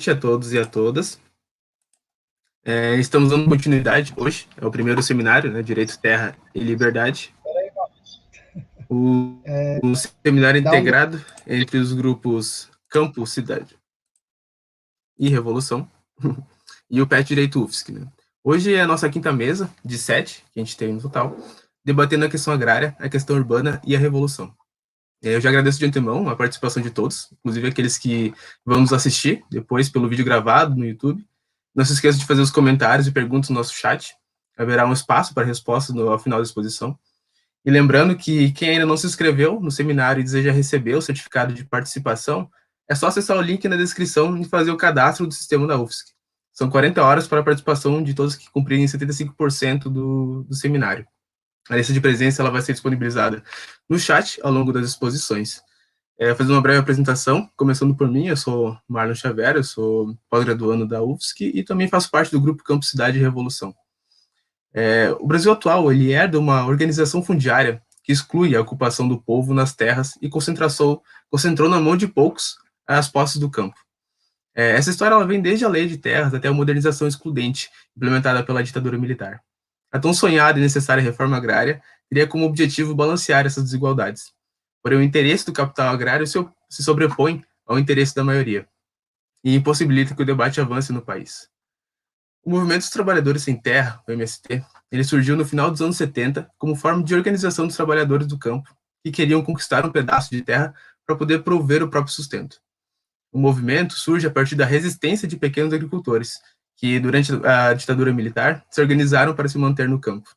A todos e a todas. Estamos dando continuidade hoje, é o primeiro seminário, né, Direito, Terra e Liberdade. O seminário Dá um... integrado entre os grupos Campo, Cidade e Revolução e o PET Direito UFSC. Né? Hoje é a nossa quinta mesa, de 7, que a gente tem no total, debatendo a questão agrária, a questão urbana e a revolução. Eu já agradeço de antemão a participação de todos, inclusive aqueles que vão nos assistir depois pelo vídeo gravado no YouTube. Não se esqueça de fazer os comentários e perguntas no nosso chat. Haverá um espaço para respostas ao final da exposição. E lembrando que quem ainda não se inscreveu no seminário e deseja receber o certificado de participação, é só acessar o link na descrição e fazer o cadastro do sistema da UFSC. São 40 horas para a participação de todos que cumprirem 75% do seminário. A lista de presença ela vai ser disponibilizada no chat ao longo das exposições. Fazendo uma breve apresentação, começando por mim, eu sou Marlon Xavier, eu sou pós-graduando da UFSC e também faço parte do grupo Campo Cidade e Revolução. O Brasil atual, ele é de uma organização fundiária que exclui a ocupação do povo nas terras e concentrou na mão de poucos as posses do campo. Essa história ela vem desde a lei de terras até a modernização excludente, implementada pela ditadura militar. A tão sonhada e necessária reforma agrária teria como objetivo balancear essas desigualdades. Porém, o interesse do capital agrário se sobrepõe ao interesse da maioria e impossibilita que o debate avance no país. O Movimento dos Trabalhadores Sem Terra, o MST, ele surgiu no final dos anos 70 como forma de organização dos trabalhadores do campo que queriam conquistar um pedaço de terra para poder prover o próprio sustento. O movimento surge a partir da resistência de pequenos agricultores, que, durante a ditadura militar, se organizaram para se manter no campo.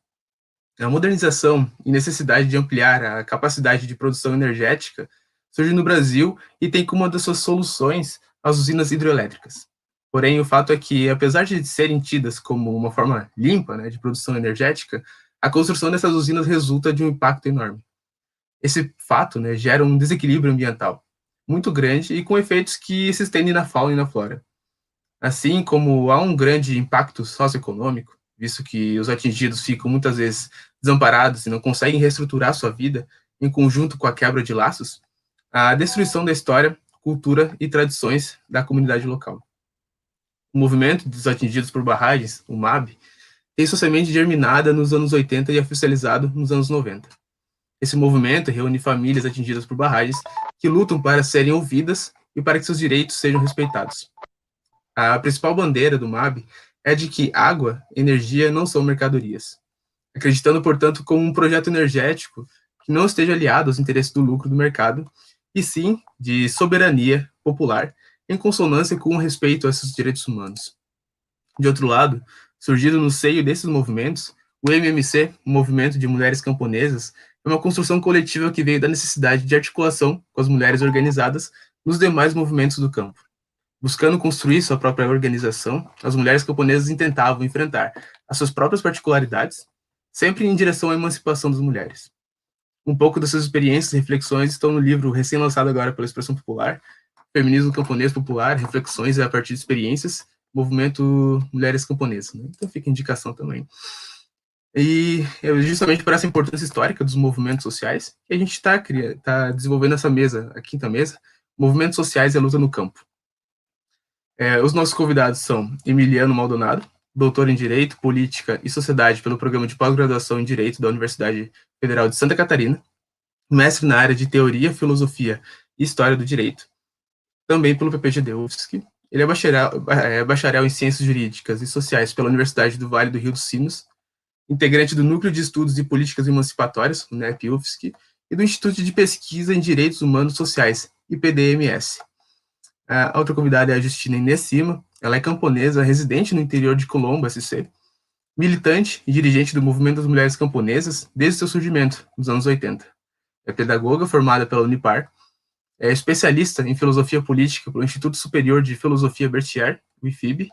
A modernização e necessidade de ampliar a capacidade de produção energética surge no Brasil e tem como uma das suas soluções as usinas hidrelétricas. Porém, o fato é que, apesar de serem tidas como uma forma limpa, né, de produção energética, a construção dessas usinas resulta de um impacto enorme. Esse fato, né, gera um desequilíbrio ambiental muito grande e com efeitos que se estendem na fauna e na flora. Assim como há um grande impacto socioeconômico, visto que os atingidos ficam muitas vezes desamparados e não conseguem reestruturar sua vida em conjunto com a quebra de laços, a destruição da história, cultura e tradições da comunidade local. O movimento dos atingidos por barragens, o MAB, tem sua semente germinada nos anos 80 e oficializado nos anos 90. Esse movimento reúne famílias atingidas por barragens que lutam para serem ouvidas e para que seus direitos sejam respeitados. A principal bandeira do MAB é de que água e energia não são mercadorias, acreditando, portanto, como um projeto energético que não esteja aliado aos interesses do lucro do mercado, e sim de soberania popular, em consonância com o respeito a esses direitos humanos. De outro lado, surgido no seio desses movimentos, o MMC, o Movimento de Mulheres Camponesas, é uma construção coletiva que veio da necessidade de articulação com as mulheres organizadas nos demais movimentos do campo. Buscando construir sua própria organização, as mulheres camponesas intentavam enfrentar as suas próprias particularidades, sempre em direção à emancipação das mulheres. Um pouco dessas experiências e reflexões estão no livro recém-lançado agora pela Expressão Popular, Feminismo Camponês Popular, Reflexões a partir de experiências, Movimento Mulheres Camponesas. Né? Então fica a indicação também. E é justamente por essa importância histórica dos movimentos sociais que a gente está desenvolvendo essa mesa, a quinta mesa, Movimentos Sociais e a Luta no Campo. Os nossos convidados são Emiliano Maldonado, doutor em Direito, Política e Sociedade pelo Programa de Pós-Graduação em Direito da Universidade Federal de Santa Catarina, mestre na área de Teoria, Filosofia e História do Direito, também pelo PPGD UFSC. Ele é bacharel em Ciências Jurídicas e Sociais pela Universidade do Vale do Rio dos Sinos, integrante do Núcleo de Estudos e Políticas Emancipatórias, o NEP-UFSC, e do Instituto de Pesquisa em Direitos Humanos Sociais, IPDMS. A outra convidada é a Justina Inês Cima. Ela é camponesa, residente no interior de Colombo, SC, militante e dirigente do Movimento das Mulheres Camponesas desde seu surgimento, nos anos 80. É pedagoga formada pela Unipar, é especialista em filosofia política pelo Instituto Superior de Filosofia Berthier, o IFIB,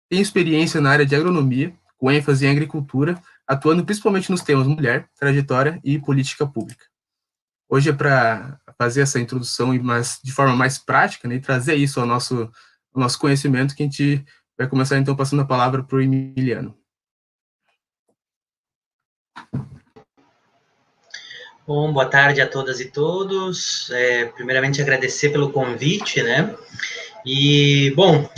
tem experiência na área de agronomia, com ênfase em agricultura, atuando principalmente nos temas mulher, trajetória e política pública. Hoje é para fazer essa introdução de forma mais prática, né, e trazer isso ao nosso conhecimento, que a gente vai começar, então, passando a palavra para o Emiliano. Bom, boa tarde a todas e todos. Primeiramente, agradecer pelo convite, né? E, bom,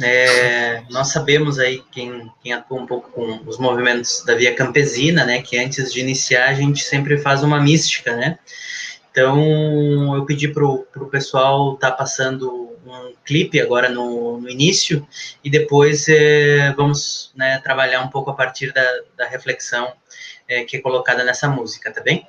nós sabemos aí, quem atua um pouco com os movimentos da Via Campesina, né, que antes de iniciar a gente sempre faz uma mística, né? Então, eu pedi para o pessoal estar passando um clipe agora no início e depois vamos, né, trabalhar um pouco a partir da reflexão que é colocada nessa música, tá bem?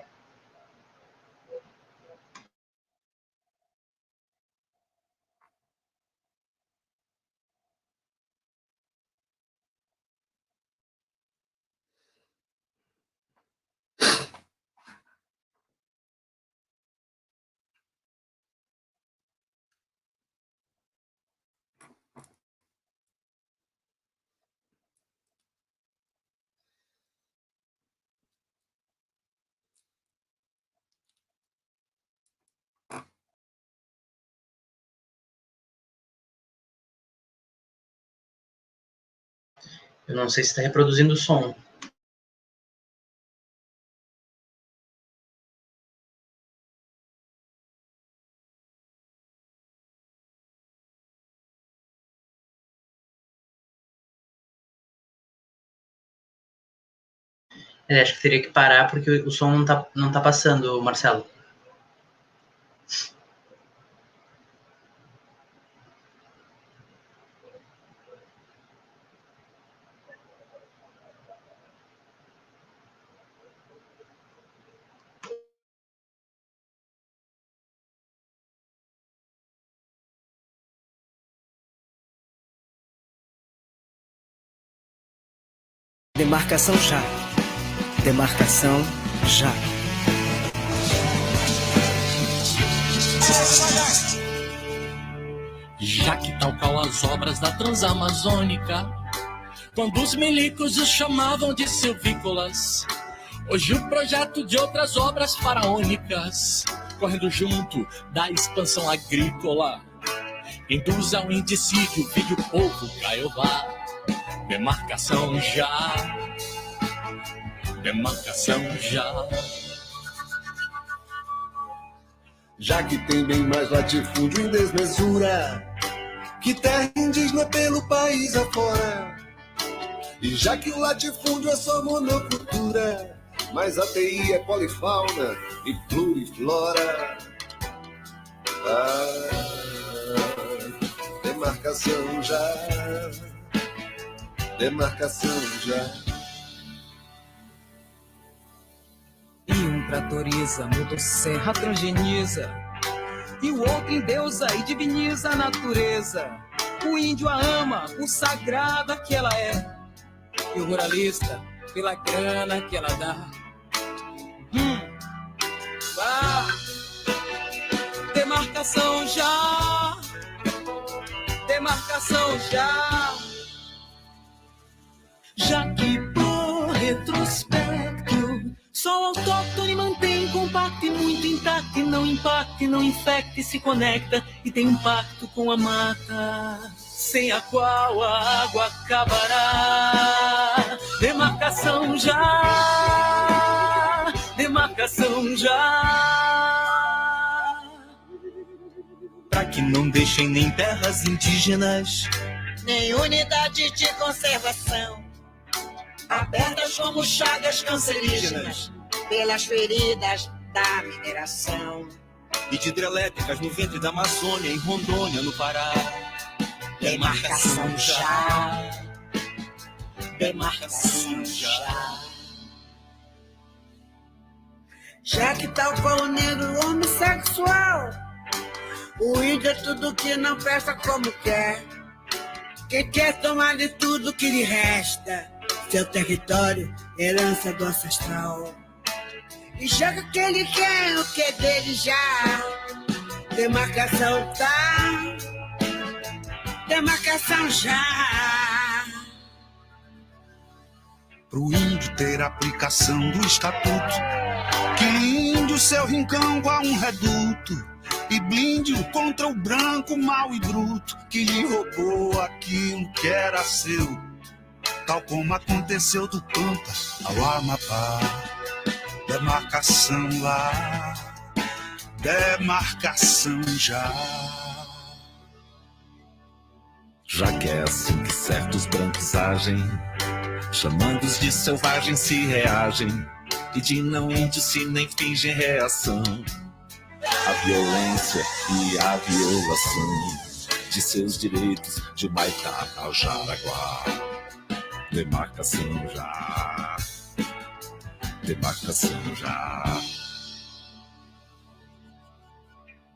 Eu não sei se está reproduzindo o som. Acho que teria que parar porque o som não tá passando, Marcelo. Demarcação já. Demarcação já. Já que tal qual as obras da Transamazônica, quando os milicos os chamavam de silvícolas, hoje o projeto de outras obras faraônicas, correndo junto da expansão agrícola, induz ao indicídio, vive o povo Caiobá. Demarcação já. Demarcação já. Já que tem bem mais latifúndio em desmesura que terra indígena pelo país afora, e já que o latifúndio é só monocultura, mas a TI é polifauna e pluriflora. Demarcação já. Demarcação já. E um tratoriza, motosserra transgeniza, e o outro endeusa e diviniza a natureza. O índio a ama por sagrada que ela é, e o ruralista pela grana que ela dá. Demarcação já. Demarcação já. Já que por retrospecto só o autóctone mantém compacto e muito intacto, e não impacta, e não infecta, e se conecta, e tem um pacto com a mata, sem a qual a água acabará. Demarcação já. Demarcação já. Pra que não deixem nem terras indígenas, nem unidade de conservação, abertas como chagas cancerígenas pelas feridas da mineração, e de hidrelétricas no ventre da Amazônia, em Rondônia, no Pará. Demarcação já. Demarcação já. Já que tal qual o negro homossexual, o índio é tudo que não presta como quer, que quer tomar de tudo que lhe resta, seu território, herança do ancestral, e joga o que ele quer, o que é dele já. Demarcação tá. Demarcação já. Pro índio ter aplicação do estatuto, que linde o seu rincão igual um reduto, e blinde-o contra o branco mau e bruto, que lhe roubou aquilo que era seu, tal como aconteceu do Pampa ao Amapá. Demarcação lá. Demarcação já. Já que é assim que certos brancos agem, chamando-os de selvagens se reagem, e de não índios se nem fingem reação à violência e à violação de seus direitos de Humaitá ao Jaraguá. Demarcação já, demarcação já.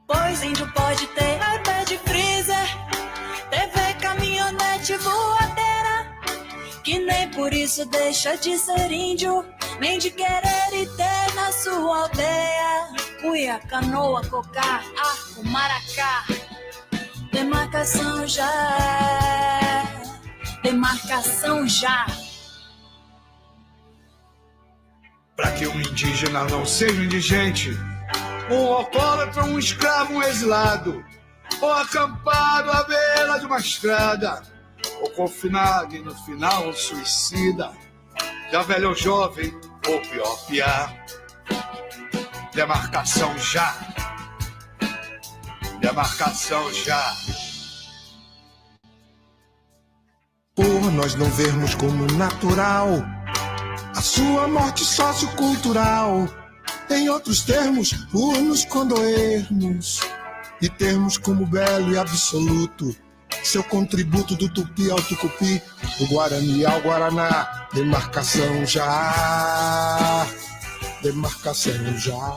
Pois índio pode ter iPad freezer, TV, caminhonete, voadeira, que nem por isso deixa de ser índio, nem de querer e ter na sua aldeia. Cuia, canoa, cocar, arco, maracá. Demarcação já, demarcação já. Para que um indígena não seja indigente, um alcoólatra, um escravo, um exilado, ou acampado à beira de uma estrada, ou confinado e no final um suicida, já velho ou jovem, ou pior, piar. Demarcação já. Demarcação já. Por nós não vermos como natural a sua morte sociocultural, em outros termos, por nos condoermos e termos como belo e absoluto seu contributo do tupi ao tucupi, do guarani ao guaraná. Demarcação já, demarcação já.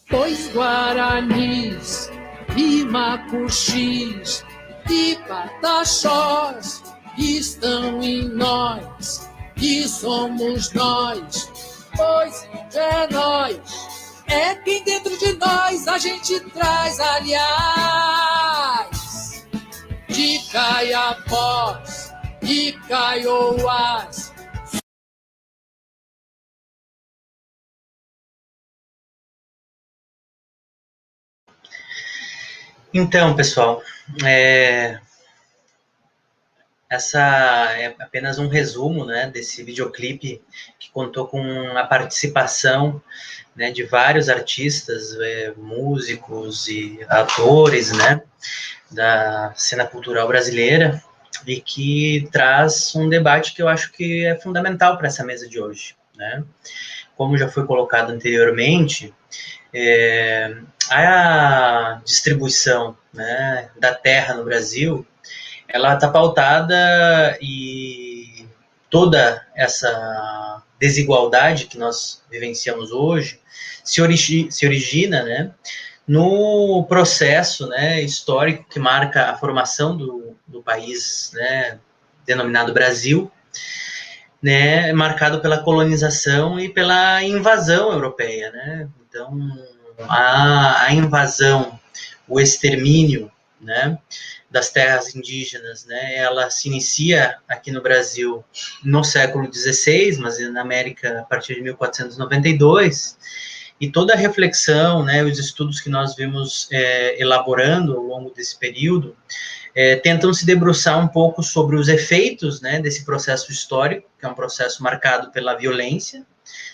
Pois guaranis e macuxis e pataxós estão em nós e somos nós, pois é nós, é quem dentro de nós a gente traz, aliás, de Caiapós e Caiouás. Então, pessoal, essa é apenas um resumo, né, desse videoclipe que contou com a participação, né, de vários artistas, músicos e atores, né, da cena cultural brasileira, e que traz um debate que eu acho que é fundamental para essa mesa de hoje, né? Como já foi colocado anteriormente, a distribuição, né, da terra no Brasil, ela está pautada, e toda essa desigualdade que nós vivenciamos hoje se origina, né, no processo, né, histórico que marca a formação do país, né, denominado Brasil, né, marcado pela colonização e pela invasão europeia, né? Então, a invasão, o extermínio, né, das terras indígenas, né, ela se inicia aqui no Brasil no século XVI, mas na América a partir de 1492, e toda a reflexão, né, os estudos que nós vimos elaborando ao longo desse período, tentam se debruçar um pouco sobre os efeitos, né, desse processo histórico, que é um processo marcado pela violência.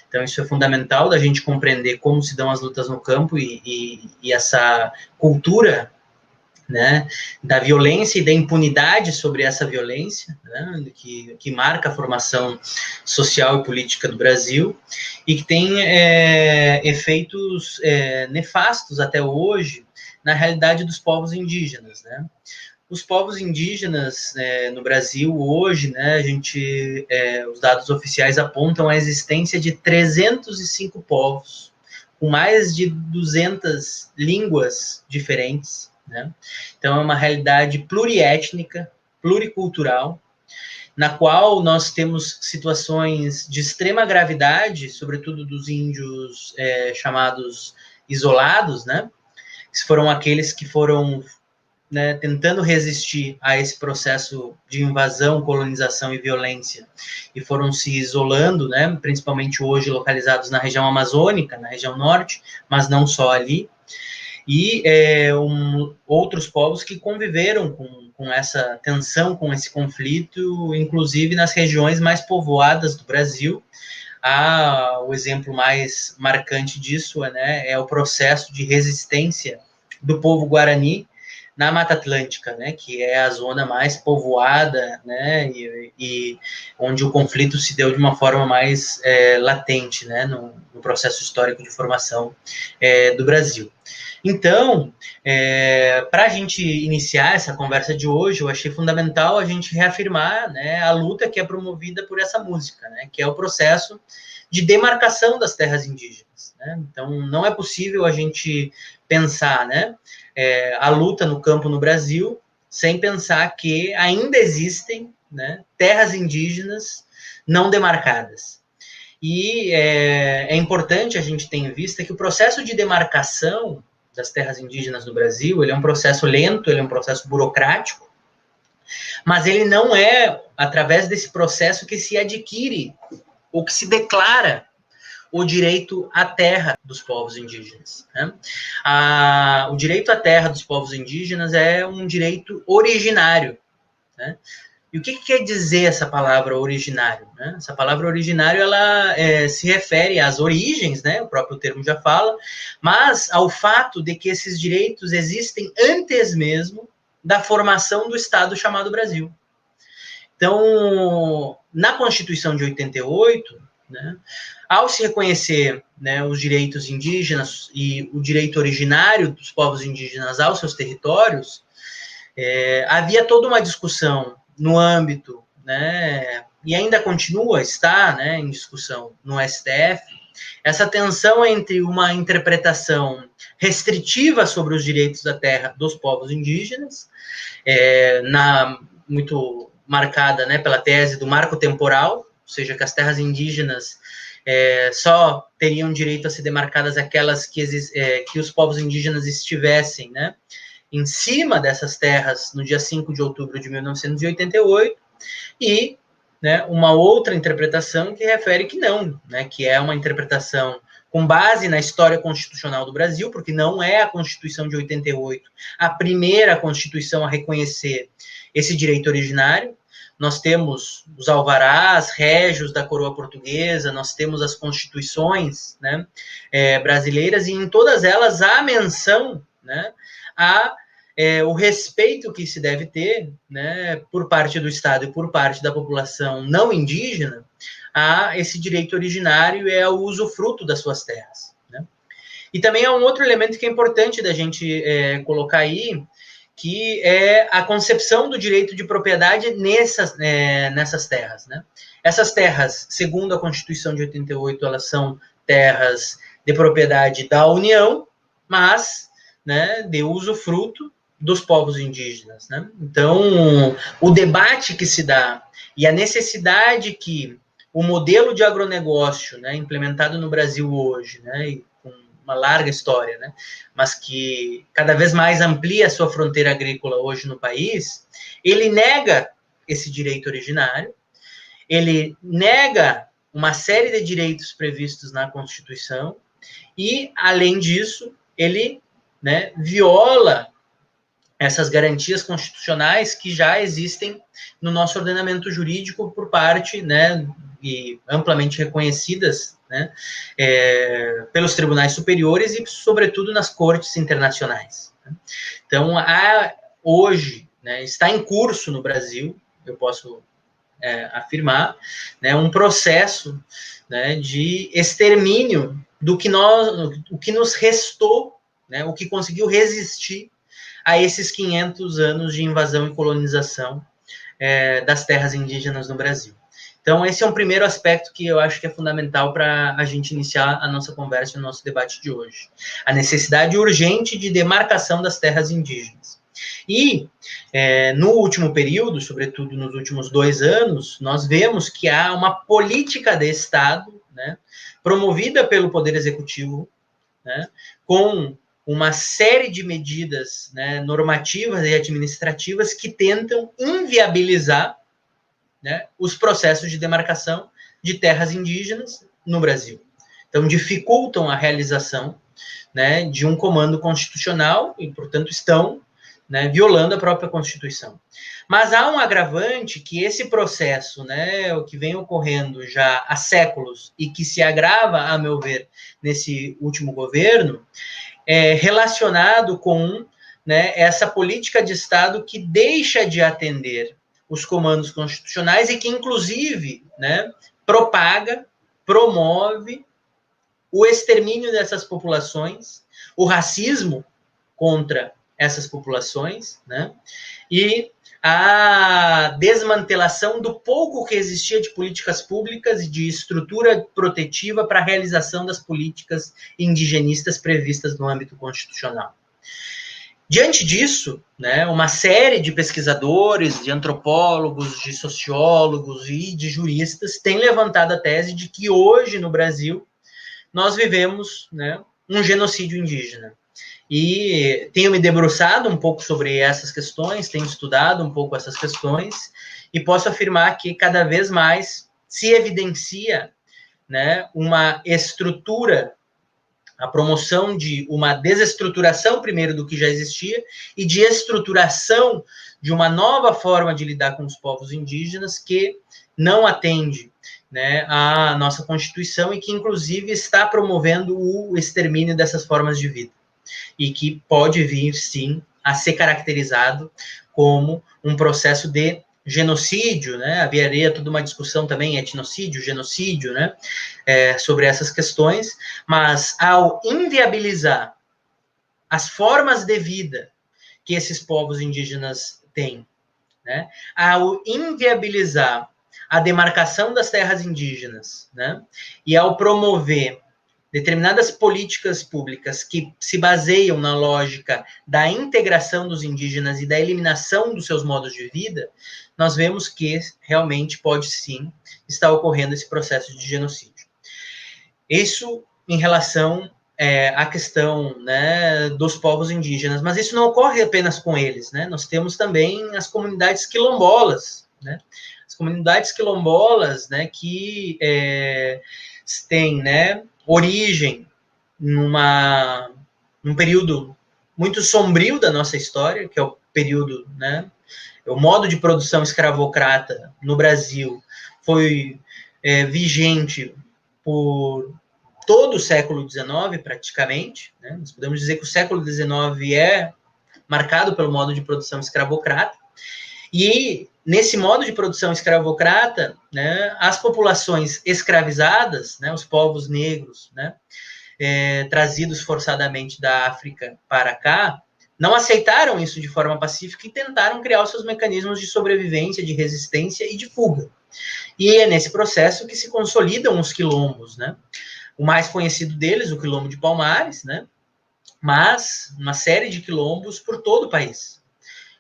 Então, isso é fundamental da gente compreender como se dão as lutas no campo e essa cultura, né, da violência e da impunidade sobre essa violência, né, que marca a formação social e política do Brasil, e que tem efeitos nefastos até hoje na realidade dos povos indígenas, né. Os povos indígenas no Brasil hoje, né, os dados oficiais apontam a existência de 305 povos, com mais de 200 línguas diferentes, né? Então, é uma realidade pluriétnica, pluricultural, na qual nós temos situações de extrema gravidade, sobretudo dos índios chamados isolados, né? Que foram aqueles que foram, né, tentando resistir a esse processo de invasão, colonização e violência, e foram se isolando, né, principalmente hoje localizados na região amazônica, na região norte, mas não só ali, e outros povos que conviveram com essa tensão, com esse conflito, inclusive nas regiões mais povoadas do Brasil. O exemplo mais marcante disso, né, é o processo de resistência do povo Guarani, na Mata Atlântica, né, que é a zona mais povoada, né, e onde o conflito se deu de uma forma mais latente, né, no processo histórico de formação do Brasil. Então, para a gente iniciar essa conversa de hoje, eu achei fundamental a gente reafirmar, né, a luta que é promovida por essa música, né, que é o processo de demarcação das terras indígenas, né? Então, não é possível a gente pensar, né, a luta no campo no Brasil sem pensar que ainda existem, né, terras indígenas não demarcadas. E é importante a gente ter em vista que o processo de demarcação das terras indígenas no Brasil, ele é um processo lento, ele é um processo burocrático, mas ele não é através desse processo que se adquire ou que se declara o direito à terra dos povos indígenas, né? O direito à terra dos povos indígenas é um direito originário, né? E o que quer dizer essa palavra originário, né? Essa palavra originário, ela se refere às origens, né? O próprio termo já fala, mas ao fato de que esses direitos existem antes mesmo da formação do Estado chamado Brasil. Então, na Constituição de 88, né, ao se reconhecer, né, os direitos indígenas e o direito originário dos povos indígenas aos seus territórios, havia toda uma discussão no âmbito, né, e ainda está, né, em discussão no STF, essa tensão entre uma interpretação restritiva sobre os direitos da terra dos povos indígenas, muito marcada, né, pela tese do marco temporal, ou seja, que as terras indígenas só teriam direito a ser demarcadas aquelas que os povos indígenas estivessem, né, em cima dessas terras no dia 5 de outubro de 1988, e, né, uma outra interpretação que refere que não, né, que é uma interpretação com base na história constitucional do Brasil, porque não é a Constituição de 88 a primeira Constituição a reconhecer esse direito originário. Nós temos os alvarás régios da coroa portuguesa, nós temos as constituições, né, brasileiras, e em todas elas há menção, né, o respeito que se deve ter, né, por parte do Estado e por parte da população não indígena a esse direito originário e ao usufruto das suas terras, né? E também há um outro elemento que é importante da gente colocar aí, que é a concepção do direito de propriedade nessas terras, né? Essas terras, segundo a Constituição de 88, elas são terras de propriedade da União, mas, né, de usufruto dos povos indígenas, né? Então, o debate que se dá e a necessidade que o modelo de agronegócio, né, implementado no Brasil hoje, né, e com uma larga história, né, mas que cada vez mais amplia a sua fronteira agrícola hoje no país, ele nega esse direito originário, ele nega uma série de direitos previstos na Constituição e, além disso, ele, né, viola essas garantias constitucionais que já existem no nosso ordenamento jurídico por parte, né, e amplamente reconhecidas, né, pelos tribunais superiores e, sobretudo, nas cortes internacionais. Então, hoje, né, está em curso no Brasil, eu posso afirmar, né, um processo, né, de extermínio do que nos restou, né, o que conseguiu resistir a esses 500 anos de invasão e colonização das terras indígenas no Brasil. Então, esse é um primeiro aspecto que eu acho que é fundamental para a gente iniciar a nossa conversa e o nosso debate de hoje. A necessidade urgente de demarcação das terras indígenas. E, no último período, sobretudo nos últimos 2 anos, nós vemos que há uma política de Estado, né, promovida pelo Poder Executivo, né, com uma série de medidas, né, normativas e administrativas que tentam inviabilizar, né, os processos de demarcação de terras indígenas no Brasil. Então, dificultam a realização, né, de um comando constitucional e, portanto, estão, né, violando a própria Constituição. Mas há um agravante que esse processo, né, o que vem ocorrendo já há séculos e que se agrava, a meu ver, nesse último governo, relacionado com né, essa política de Estado que deixa de atender os comandos constitucionais e que, inclusive, né, propaga, promove o extermínio dessas populações, o racismo contra essas populações, né, e a desmantelação do pouco que existia de políticas públicas e de estrutura protetiva para a realização das políticas indigenistas previstas no âmbito constitucional. Diante disso, né, uma série de pesquisadores, de antropólogos, de sociólogos e de juristas têm levantado a tese de que hoje, no Brasil, nós vivemos, né, um genocídio indígena. E tenho me debruçado um pouco sobre essas questões, tenho estudado um pouco essas questões, e posso afirmar que cada vez mais se evidencia, né, uma estrutura, a promoção de uma desestruturação, primeiro, do que já existia, e de estruturação de uma nova forma de lidar com os povos indígenas que não atende, né, a nossa Constituição e que, inclusive, está promovendo o extermínio dessas formas de vida. E que pode vir, sim, a ser caracterizado como um processo de genocídio, né? Haveria toda uma discussão também, etnocídio, genocídio, né? Sobre essas questões, mas ao inviabilizar as formas de vida que esses povos indígenas têm, né? Ao inviabilizar a demarcação das terras indígenas, né? E ao promover determinadas políticas públicas que se baseiam na lógica da integração dos indígenas e da eliminação dos seus modos de vida, nós vemos que realmente pode sim estar ocorrendo esse processo de genocídio. Isso em relação à questão, né, dos povos indígenas, mas isso não ocorre apenas com eles, né? Nós temos também as comunidades quilombolas, né? As comunidades quilombolas, né, que têm, né, origem num período muito sombrio da nossa história, que é o período, né, o modo de produção escravocrata no Brasil foi vigente por todo o século XIX, praticamente, né? Nós podemos dizer que o século XIX é marcado pelo modo de produção escravocrata, e nesse modo de produção escravocrata, né, as populações escravizadas, né, os povos negros, né, trazidos forçadamente da África para cá, não aceitaram isso de forma pacífica e tentaram criar os seus mecanismos de sobrevivência, de resistência e de fuga. E é nesse processo que se consolidam os quilombos, né? O mais conhecido deles, o Quilombo de Palmares, né? Mas uma série de quilombos por todo o país.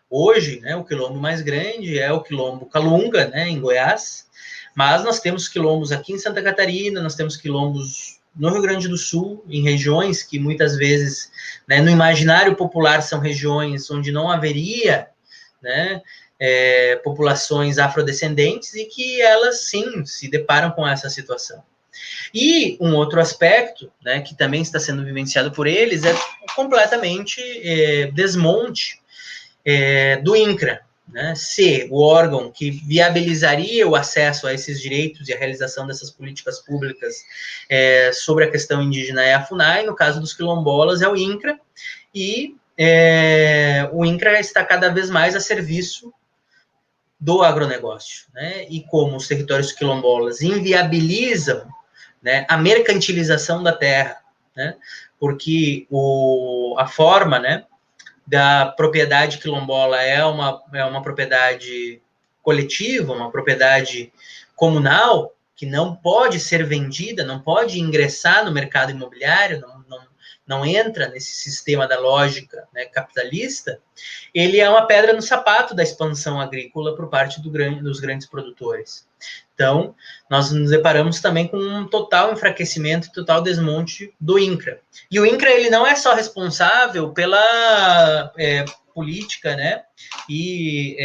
Hoje, né, o quilombo mais grande é o Quilombo Calunga, né, em Goiás, mas nós temos quilombos aqui em Santa Catarina, nós temos quilombos no Rio Grande do Sul, em regiões que muitas vezes, né, no imaginário popular são regiões onde não haveria, né, populações afrodescendentes e que elas, sim, se deparam com essa situação. E um outro aspecto, né, que também está sendo vivenciado por eles é completamente desmonte do INCRA, né? Se o órgão que viabilizaria o acesso a esses direitos e a realização dessas políticas públicas sobre a questão indígena é a FUNAI, no caso dos quilombolas é o INCRA, e o INCRA está cada vez mais a serviço do agronegócio, né? E como os territórios quilombolas inviabilizam, né, a mercantilização da terra, né? Porque a forma, né, da propriedade quilombola é uma propriedade coletiva, uma propriedade comunal, que não pode ser vendida, não pode ingressar no mercado imobiliário, não entra nesse sistema da lógica, né, capitalista, ele é uma pedra no sapato da expansão agrícola por parte dos grandes produtores. Então, nós nos deparamos também com um total enfraquecimento, total desmonte do INCRA. E o INCRA, ele não é só responsável pela política, né, e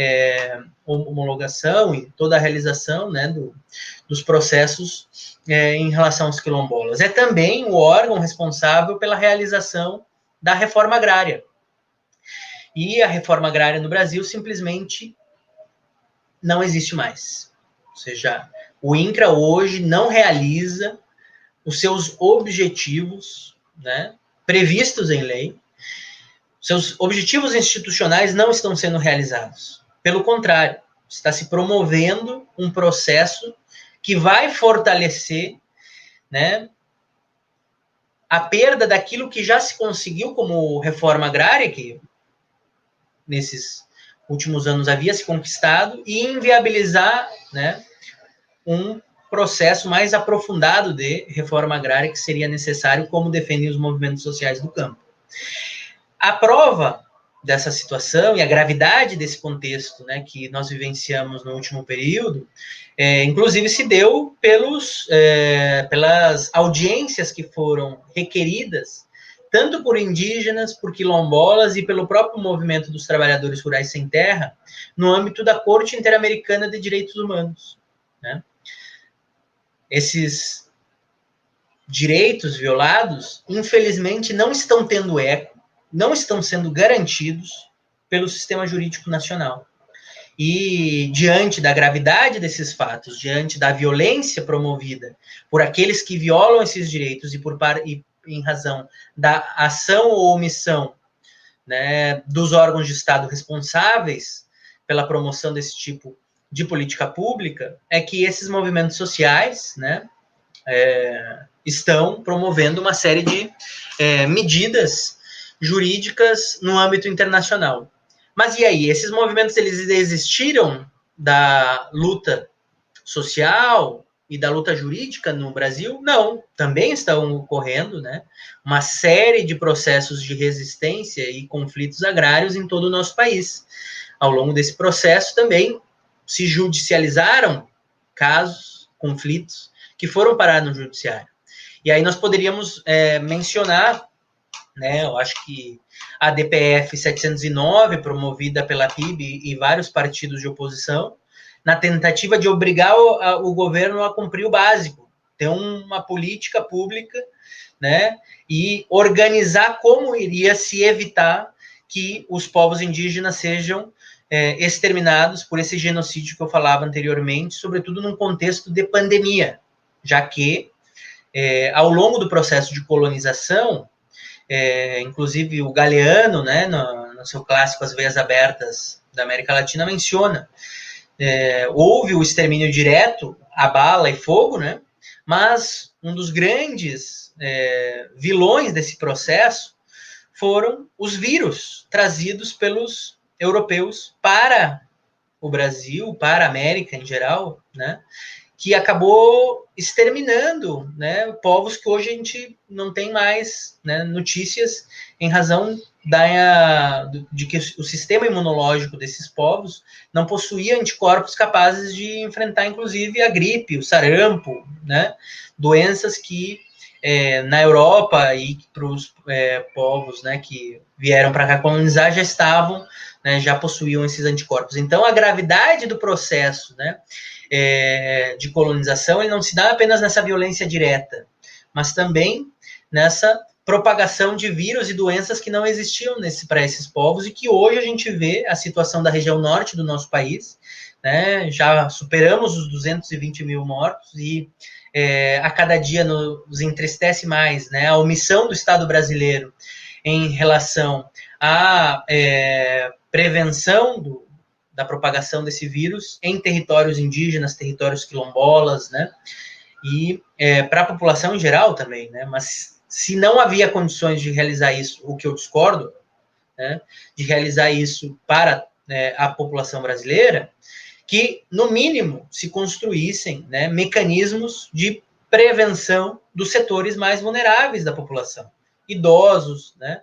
homologação e toda a realização, né, dos processos em relação aos quilombolas. É também o órgão responsável pela realização da reforma agrária. E a reforma agrária no Brasil simplesmente não existe mais. Ou seja, o INCRA hoje não realiza os seus objetivos, né, previstos em lei, seus objetivos institucionais não estão sendo realizados. Pelo contrário, está se promovendo um processo que vai fortalecer, né, a perda daquilo que já se conseguiu como reforma agrária, que nesses últimos anos havia se conquistado, e inviabilizar, né, um processo mais aprofundado de reforma agrária que seria necessário, como defendem os movimentos sociais do campo. A prova dessa situação e a gravidade desse contexto, né, que nós vivenciamos no último período, inclusive se deu pelas audiências que foram requeridas, tanto por indígenas, por quilombolas e pelo próprio movimento dos trabalhadores rurais sem terra, no âmbito da Corte Interamericana de Direitos Humanos, né? Esses direitos violados, infelizmente, não estão tendo eco, não estão sendo garantidos pelo sistema jurídico nacional. E diante da gravidade desses fatos, diante da violência promovida por aqueles que violam esses direitos e em razão da ação ou omissão, né, dos órgãos de Estado responsáveis pela promoção desse tipo de política pública, é que esses movimentos sociais, né, estão promovendo uma série de medidas jurídicas no âmbito internacional. Mas e aí? Esses movimentos, eles desistiram da luta social e da luta jurídica no Brasil? Não, também estão ocorrendo, né, uma série de processos de resistência e conflitos agrários em todo o nosso país. Ao longo desse processo também se judicializaram casos, conflitos, que foram parar no judiciário. E aí nós poderíamos mencionar, né, eu acho que a DPF 709, promovida pela PIB e vários partidos de oposição, na tentativa de obrigar o governo a cumprir o básico, ter uma política pública, né, e organizar como iria se evitar que os povos indígenas sejam exterminados por esse genocídio que eu falava anteriormente, sobretudo num contexto de pandemia, já que, ao longo do processo de colonização, inclusive o Galeano, né, no seu clássico As Veias Abertas da América Latina, menciona, houve o extermínio direto a bala e fogo, né, mas um dos grandes vilões desse processo foram os vírus trazidos pelos europeus para o Brasil, para a América em geral, né, que acabou exterminando, né, povos que hoje a gente não tem mais, né, notícias em razão de que o sistema imunológico desses povos não possuía anticorpos capazes de enfrentar, inclusive, a gripe, o sarampo, né, doenças que na Europa e para os povos, né, que vieram para cá colonizar já estavam, né, já possuíam esses anticorpos. Então, a gravidade do processo, né, de colonização, ele não se dá apenas nessa violência direta, mas também nessa propagação de vírus e doenças que não existiam para esses povos e que hoje a gente vê a situação da região norte do nosso país, né, já superamos os 220 mil mortos e a cada dia nos entristece mais, né, a omissão do Estado brasileiro em relação à prevenção da propagação desse vírus em territórios indígenas, territórios quilombolas, né, e para a população em geral também, né, mas se não havia condições de realizar isso, o que eu discordo, né, de realizar isso para a população brasileira, que, no mínimo, se construíssem, né, mecanismos de prevenção dos setores mais vulneráveis da população. Idosos, né,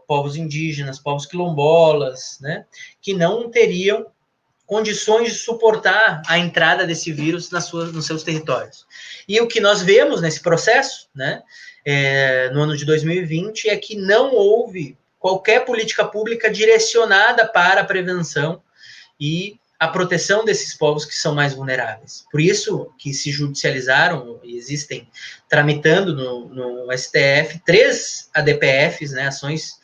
povos indígenas, povos quilombolas, né, que não teriam condições de suportar a entrada desse vírus nos seus territórios. E o que nós vemos nesse processo, né, no ano de 2020, é que não houve qualquer política pública direcionada para a prevenção e a proteção desses povos que são mais vulneráveis. Por isso que se judicializaram e existem tramitando no STF 3 ADPFs, né, ações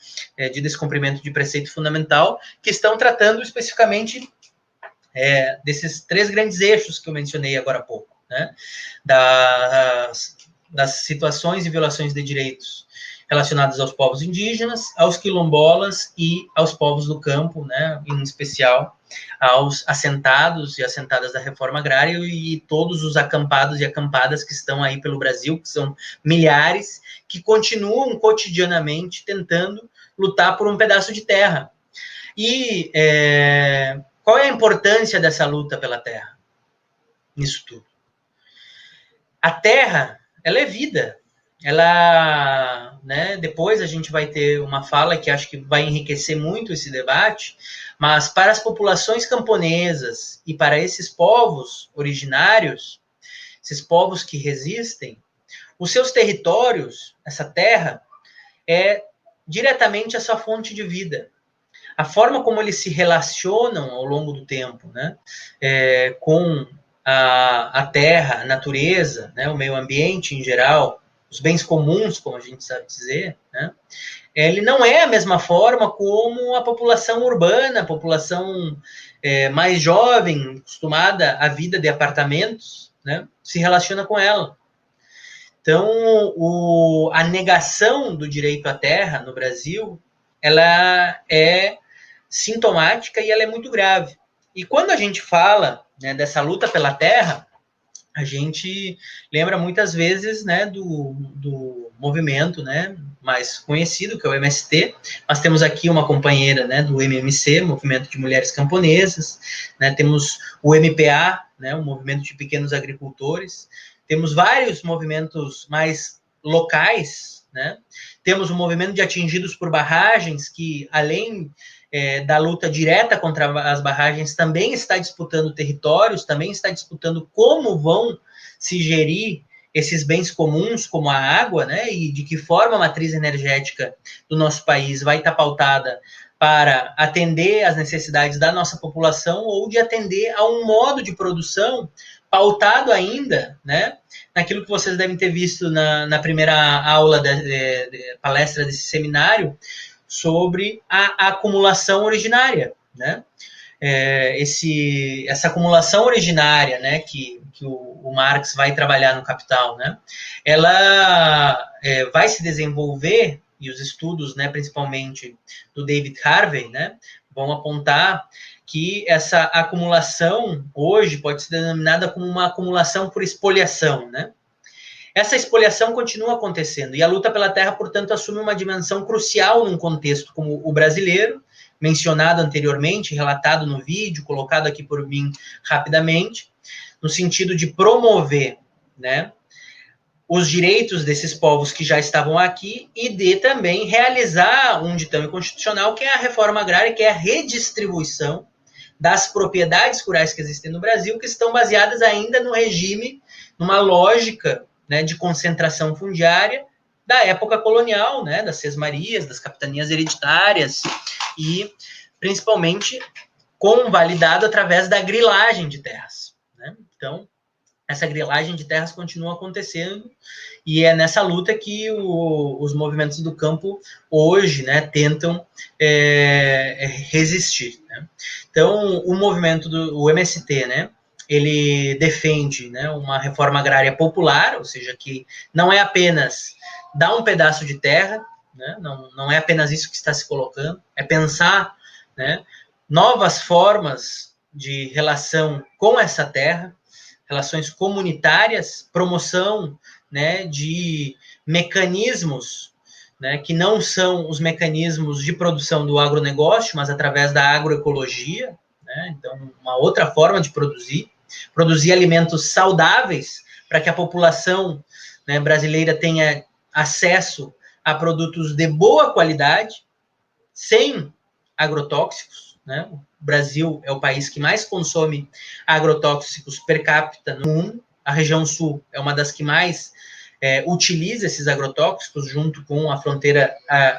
de descumprimento de preceito fundamental, que estão tratando especificamente desses 3 grandes eixos que eu mencionei agora há pouco, né, das situações e violações de direitos relacionadas aos povos indígenas, aos quilombolas e aos povos do campo, né, em especial aos assentados e assentadas da reforma agrária e todos os acampados e acampadas que estão aí pelo Brasil, que são milhares, que continuam cotidianamente tentando lutar por um pedaço de terra. E qual é a importância dessa luta pela terra? Nisso tudo. A terra, ela é vida. Ela, né, depois a gente vai ter uma fala que acho que vai enriquecer muito esse debate, mas para as populações camponesas e para esses povos originários, esses povos que resistem, os seus territórios, essa terra, é diretamente a sua fonte de vida. A forma como eles se relacionam ao longo do tempo, né, com a terra, a natureza, né, o meio ambiente em geral, os bens comuns, como a gente sabe dizer, né, ele não é a mesma forma como a população urbana, a população mais jovem, acostumada à vida de apartamentos, né, se relaciona com ela. Então, a negação do direito à terra no Brasil, ela é sintomática e ela é muito grave. E quando a gente fala, né, dessa luta pela terra, a gente lembra muitas vezes, né, do movimento, né, mais conhecido, que é o MST. Nós temos aqui uma companheira, né, do MMC, Movimento de Mulheres Camponesas, né, temos o MPA, né, o Movimento de Pequenos Agricultores, temos vários movimentos mais locais, né, temos o movimento de atingidos por barragens, que além da luta direta contra as barragens, também está disputando territórios, também está disputando como vão se gerir esses bens comuns, como a água, né, e de que forma a matriz energética do nosso país vai estar pautada para atender às necessidades da nossa população ou de atender a um modo de produção pautado ainda, né, naquilo que vocês devem ter visto na primeira aula de palestra desse seminário, sobre a acumulação originária, né? Essa acumulação originária, né, que o Marx vai trabalhar no Capital, né, ela vai se desenvolver, e os estudos, né, principalmente do David Harvey, né, vão apontar que essa acumulação hoje pode ser denominada como uma acumulação por espoliação, né? Essa espoliação continua acontecendo, e a luta pela terra, portanto, assume uma dimensão crucial num contexto como o brasileiro, mencionado anteriormente, relatado no vídeo, colocado aqui por mim rapidamente, no sentido de promover, né, os direitos desses povos que já estavam aqui e de também realizar um ditame constitucional, que é a reforma agrária, que é a redistribuição das propriedades rurais que existem no Brasil, que estão baseadas ainda no regime, numa lógica, né, de concentração fundiária da época colonial, né, das sesmarias, das capitanias hereditárias, e principalmente convalidado através da grilagem de terras, né? Então, essa grilagem de terras continua acontecendo, e é nessa luta que os movimentos do campo hoje, né, tentam resistir, né? Então, o movimento o MST, né, ele defende, né, uma reforma agrária popular, ou seja, que não é apenas dar um pedaço de terra, né, não é apenas isso que está se colocando, é pensar, né, novas formas de relação com essa terra, relações comunitárias, promoção, né, de mecanismos, né, que não são os mecanismos de produção do agronegócio, mas através da agroecologia, né, então uma outra forma de produzir alimentos saudáveis para que a população, né, brasileira tenha acesso a produtos de boa qualidade, sem agrotóxicos, né? O Brasil é o país que mais consome agrotóxicos per capita no mundo. A região sul é uma das que mais utiliza esses agrotóxicos, junto com a fronteira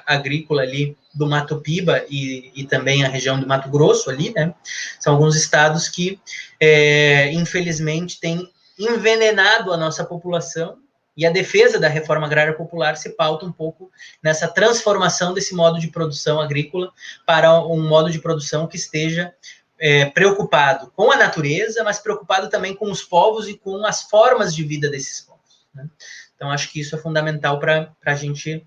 agrícola ali do Mato Piba e também a região do Mato Grosso ali, né? São alguns estados que, infelizmente, têm envenenado a nossa população, e a defesa da reforma agrária popular se pauta um pouco nessa transformação desse modo de produção agrícola para um modo de produção que esteja preocupado com a natureza, mas preocupado também com os povos e com as formas de vida desses povos, né? Então, acho que isso é fundamental para a gente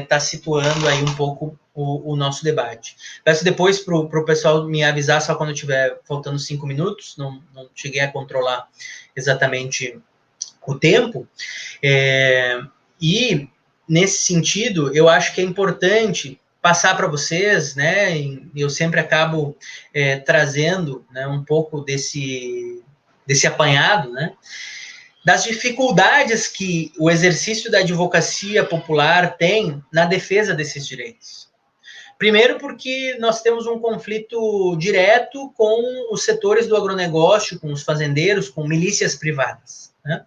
tá situando aí um pouco o nosso debate. Peço depois para o pessoal me avisar só quando estiver faltando 5 minutos, não cheguei a controlar exatamente o tempo. E, nesse sentido, eu acho que é importante passar para vocês, né, eu sempre acabo trazendo, né, um pouco desse apanhado, né, das dificuldades que o exercício da advocacia popular tem na defesa desses direitos. Primeiro, porque nós temos um conflito direto com os setores do agronegócio, com os fazendeiros, com milícias privadas, né?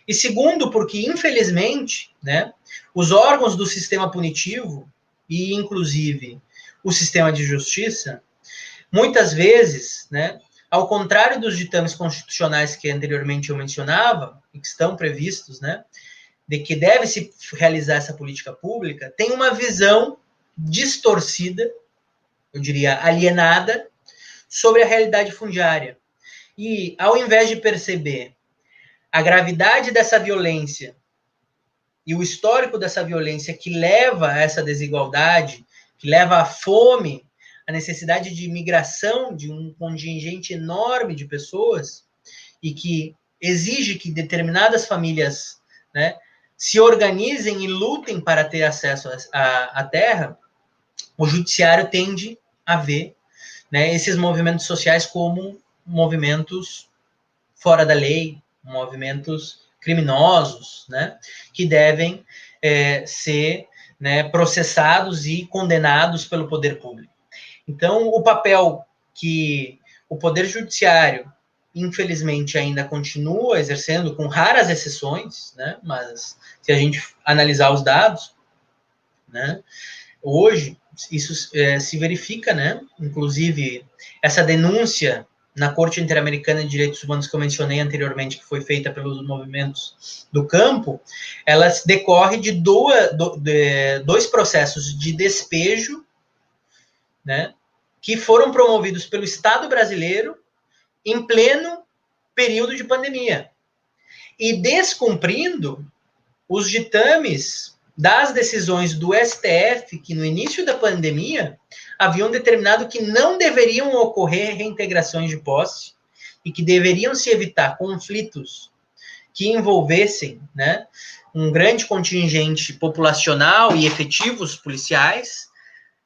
E segundo, porque, infelizmente, né, os órgãos do sistema punitivo, e inclusive o sistema de justiça, muitas vezes, né, ao contrário dos ditames constitucionais que anteriormente eu mencionava, e que estão previstos, né, de que deve-se realizar essa política pública, tem uma visão distorcida, eu diria alienada, sobre a realidade fundiária. E, ao invés de perceber a gravidade dessa violência e o histórico dessa violência que leva a essa desigualdade, que leva à fome, a necessidade de migração de um contingente enorme de pessoas e que exige que determinadas famílias, né, se organizem e lutem para ter acesso à terra, o judiciário tende a ver, né, esses movimentos sociais como movimentos fora da lei, movimentos criminosos, né, que devem ser, né, processados e condenados pelo poder público. Então, o papel que o Poder Judiciário, infelizmente, ainda continua exercendo, com raras exceções, né, mas se a gente analisar os dados, né, hoje isso se verifica, né, inclusive essa denúncia na Corte Interamericana de Direitos Humanos que eu mencionei anteriormente, que foi feita pelos movimentos do campo, ela decorre de dois processos de despejo, né, que foram promovidos pelo Estado brasileiro em pleno período de pandemia, e descumprindo os ditames das decisões do STF, que no início da pandemia haviam determinado que não deveriam ocorrer reintegrações de posse e que deveriam se evitar conflitos que envolvessem, né, um grande contingente populacional e efetivos policiais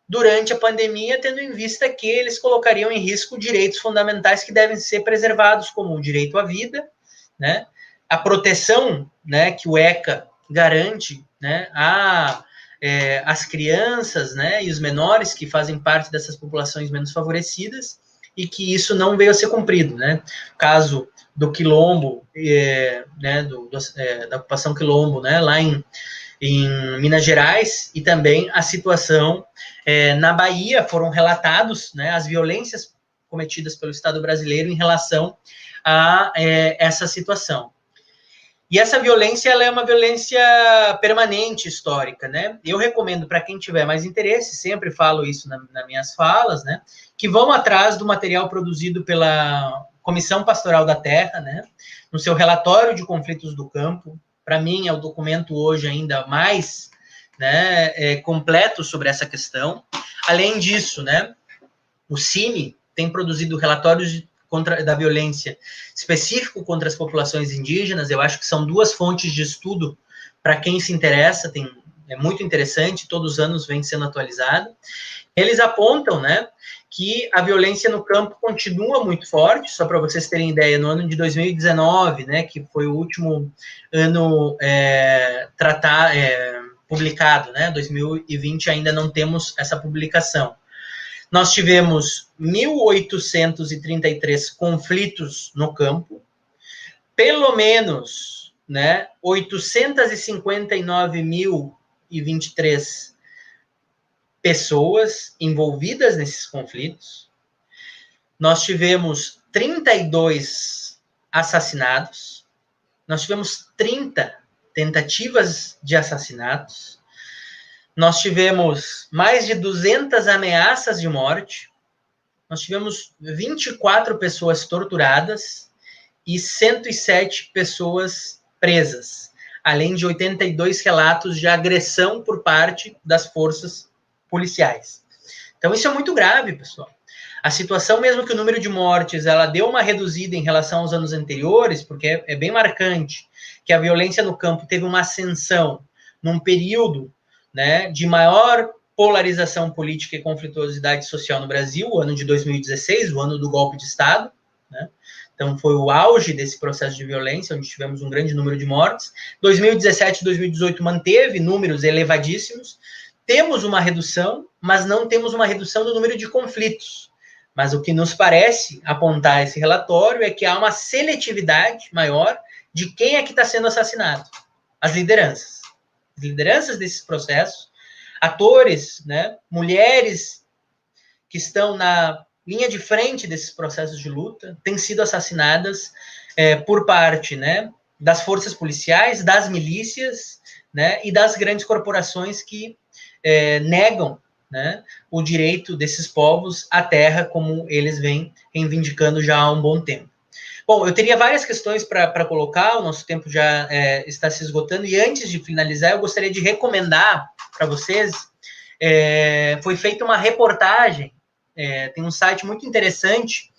durante a pandemia, tendo em vista que eles colocariam em risco direitos fundamentais que devem ser preservados, como o direito à vida, né, a proteção, né, que o ECA garante, né, as crianças, né, e os menores que fazem parte dessas populações menos favorecidas, e que isso não veio a ser cumprido, né? O caso do Quilombo, né, da ocupação Quilombo, né, lá em Minas Gerais, e também a situação na Bahia, foram relatados, né, as violências cometidas pelo Estado brasileiro em relação a essa situação. E essa violência, ela é uma violência permanente, histórica, né? Eu recomendo para quem tiver mais interesse, sempre falo isso nas minhas falas, né, que vão atrás do material produzido pela Comissão Pastoral da Terra, né, no seu relatório de conflitos do campo. Para mim, é o documento hoje ainda mais, né, completo sobre essa questão. Além disso, né, o CIMI tem produzido relatórios da violência específico contra as populações indígenas. Eu acho que são duas fontes de estudo para quem se interessa, é muito interessante, todos os anos vem sendo atualizado. Eles apontam, né, que a violência no campo continua muito forte. Só para vocês terem ideia, no ano de 2019, né, que foi o último ano publicado, né, 2020 ainda não temos essa publicação. Nós tivemos 1.833 conflitos no campo, pelo menos, né, 859.023 pessoas envolvidas nesses conflitos. Nós tivemos 32 assassinatos, nós tivemos 30 tentativas de assassinatos, nós tivemos mais de 200 ameaças de morte, nós tivemos 24 pessoas torturadas e 107 pessoas presas. além de 82 relatos de agressão por parte das forças policiais. Então, isso é muito grave, pessoal. A situação, mesmo que o número de mortes ela deu uma reduzida em relação aos anos anteriores, porque é bem marcante que a violência no campo teve uma ascensão num período, né, de maior polarização política e conflituosidade social no Brasil, o ano de 2016, o ano do golpe de Estado, né? Então, foi o auge desse processo de violência, onde tivemos um grande número de mortes. 2017 e 2018 manteve números elevadíssimos. Temos uma redução, mas não temos uma redução do número de conflitos. Mas o que nos parece apontar esse relatório é que há uma seletividade maior de quem é que está sendo assassinado. As lideranças. As lideranças desses processos, atores, né, mulheres que estão na linha de frente desses processos de luta, têm sido assassinadas por parte, né, das forças policiais, das milícias, né, e das grandes corporações que negam, né, o direito desses povos à terra, como eles vêm reivindicando já há um bom tempo. Bom, eu teria várias questões para colocar, o nosso tempo já está se esgotando, e antes de finalizar, eu gostaria de recomendar para vocês, foi feita uma reportagem, tem um site muito interessante,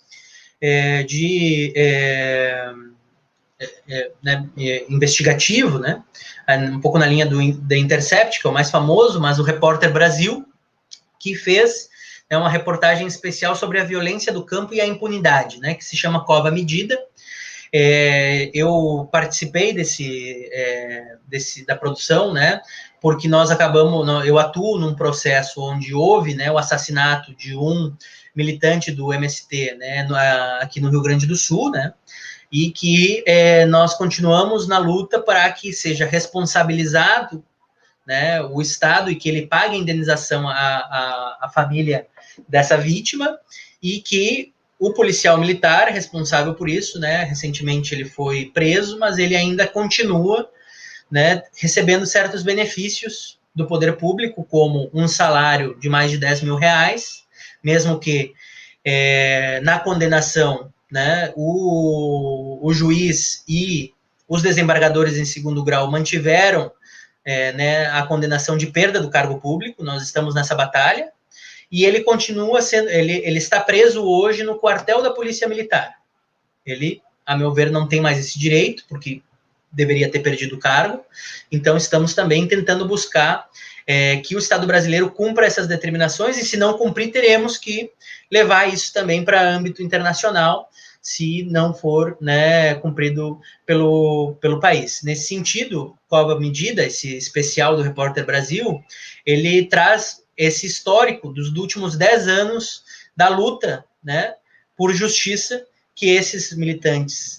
investigativo, né, um pouco na linha da Intercept, que é o mais famoso, mas o Repórter Brasil, que fez uma reportagem especial sobre a violência do campo e a impunidade, né, que se chama Cova Medida. Eu participei da produção, né, porque nós eu atuo num processo onde houve, né, o assassinato de um militante do MST, né, aqui no Rio Grande do Sul, né, e que nós continuamos na luta para que seja responsabilizado, né, o Estado, e que ele pague a indenização à família dessa vítima, e que o policial militar responsável por isso, né, recentemente ele foi preso, mas ele ainda continua, né, recebendo certos benefícios do poder público, como um salário de mais de 10 mil reais, mesmo que na condenação, né, o juiz e os desembargadores em segundo grau mantiveram né, a condenação de perda do cargo público. Nós estamos nessa batalha, e ele continua sendo, ele está preso hoje no quartel da Polícia Militar. Ele, a meu ver, não tem mais esse direito, porque deveria ter perdido o cargo. Então, estamos também tentando buscar que o Estado brasileiro cumpra essas determinações, e se não cumprir, teremos que levar isso também para âmbito internacional, se não for, né, cumprido pelo país. Nesse sentido, qual a medida, esse especial do Repórter Brasil, ele traz esse histórico dos últimos 10 anos da luta, né, por justiça, que esses militantes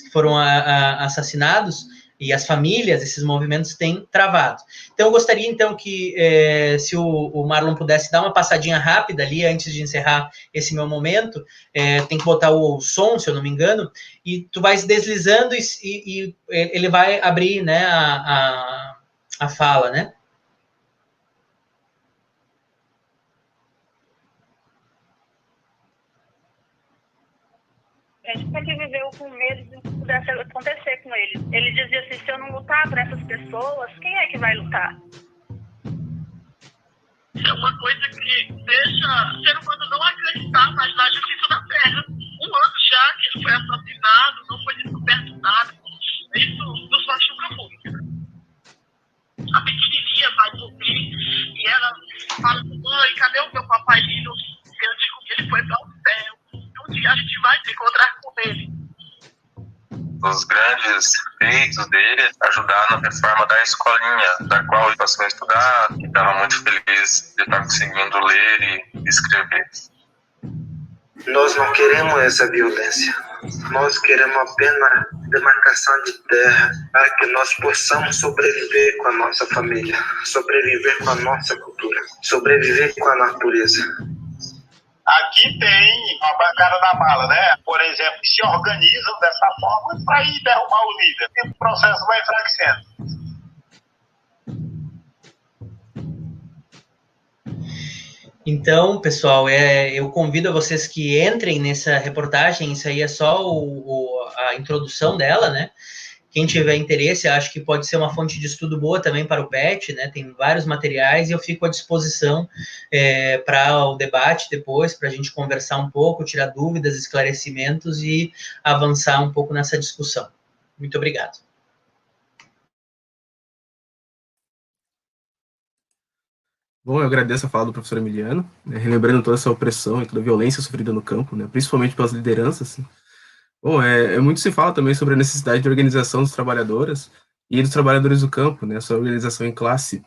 que foram assassinados, e as famílias, esses movimentos têm travado. Então, eu gostaria, então, que se o Marlon pudesse dar uma passadinha rápida ali, antes de encerrar esse meu momento, tem que botar o som, se eu não me engano, e tu vais deslizando e ele vai abrir, né, a fala, né? A gente sempre viveu com medo de que pudesse acontecer com ele. Ele dizia assim, se eu não lutar por essas pessoas, quem é que vai lutar? É uma coisa que deixa o ser humano não acreditar mais na justiça da terra. 1 ano já que ele foi assassinado, não foi descoberto nada. Isso nos machuca muito. A pequenininha vai dormir e ela fala, mãe, cadê o meu papai lindo? Eu digo que ele foi para o céu. Um dia a gente vai se encontrar com ele. Os grandes feitos dele ajudaram na reforma da escolinha, da qual ele passou a estudar, e estava muito feliz de estar conseguindo ler e escrever. Nós não queremos essa violência. Nós queremos apenas demarcação de terra para que nós possamos sobreviver com a nossa família, sobreviver com a nossa cultura, sobreviver com a natureza. Aqui tem uma bancada da mala, né? Por exemplo, que se organizam dessa forma para ir derrubar o líder. E o processo vai enfraquecendo. Então, pessoal, eu convido a vocês que entrem nessa reportagem. Isso aí é só a introdução dela, né? quem tiver interesse, acho que pode ser uma fonte de estudo boa também para o PET, né? Tem vários materiais e eu fico à disposição para o debate depois, para a gente conversar um pouco, tirar dúvidas, esclarecimentos e avançar um pouco nessa discussão. Muito obrigado. Bom, eu agradeço a fala do professor Emiliano, né, relembrando toda essa opressão e toda a violência sofrida no campo, né, principalmente pelas lideranças. Bom, muito se fala também sobre a necessidade de organização dos trabalhadoras e dos trabalhadores do campo, né, essa organização em classe,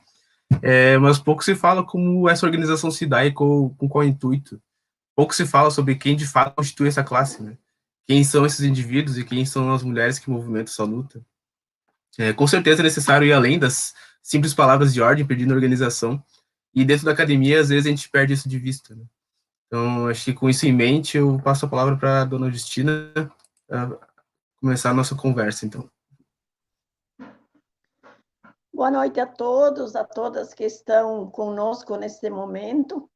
mas pouco se fala como essa organização se dá e com qual intuito. Pouco se fala sobre quem de fato constitui essa classe, né, quem são esses indivíduos e quem são as mulheres que movimentam essa luta. Com certeza é necessário ir além das simples palavras de ordem pedindo organização, e dentro da academia, às vezes, a gente perde isso de vista, né? Então, acho que com isso em mente, eu passo a palavra para a dona Justina começar a nossa conversa, então. Boa noite a todos, a todas que estão conosco neste momento.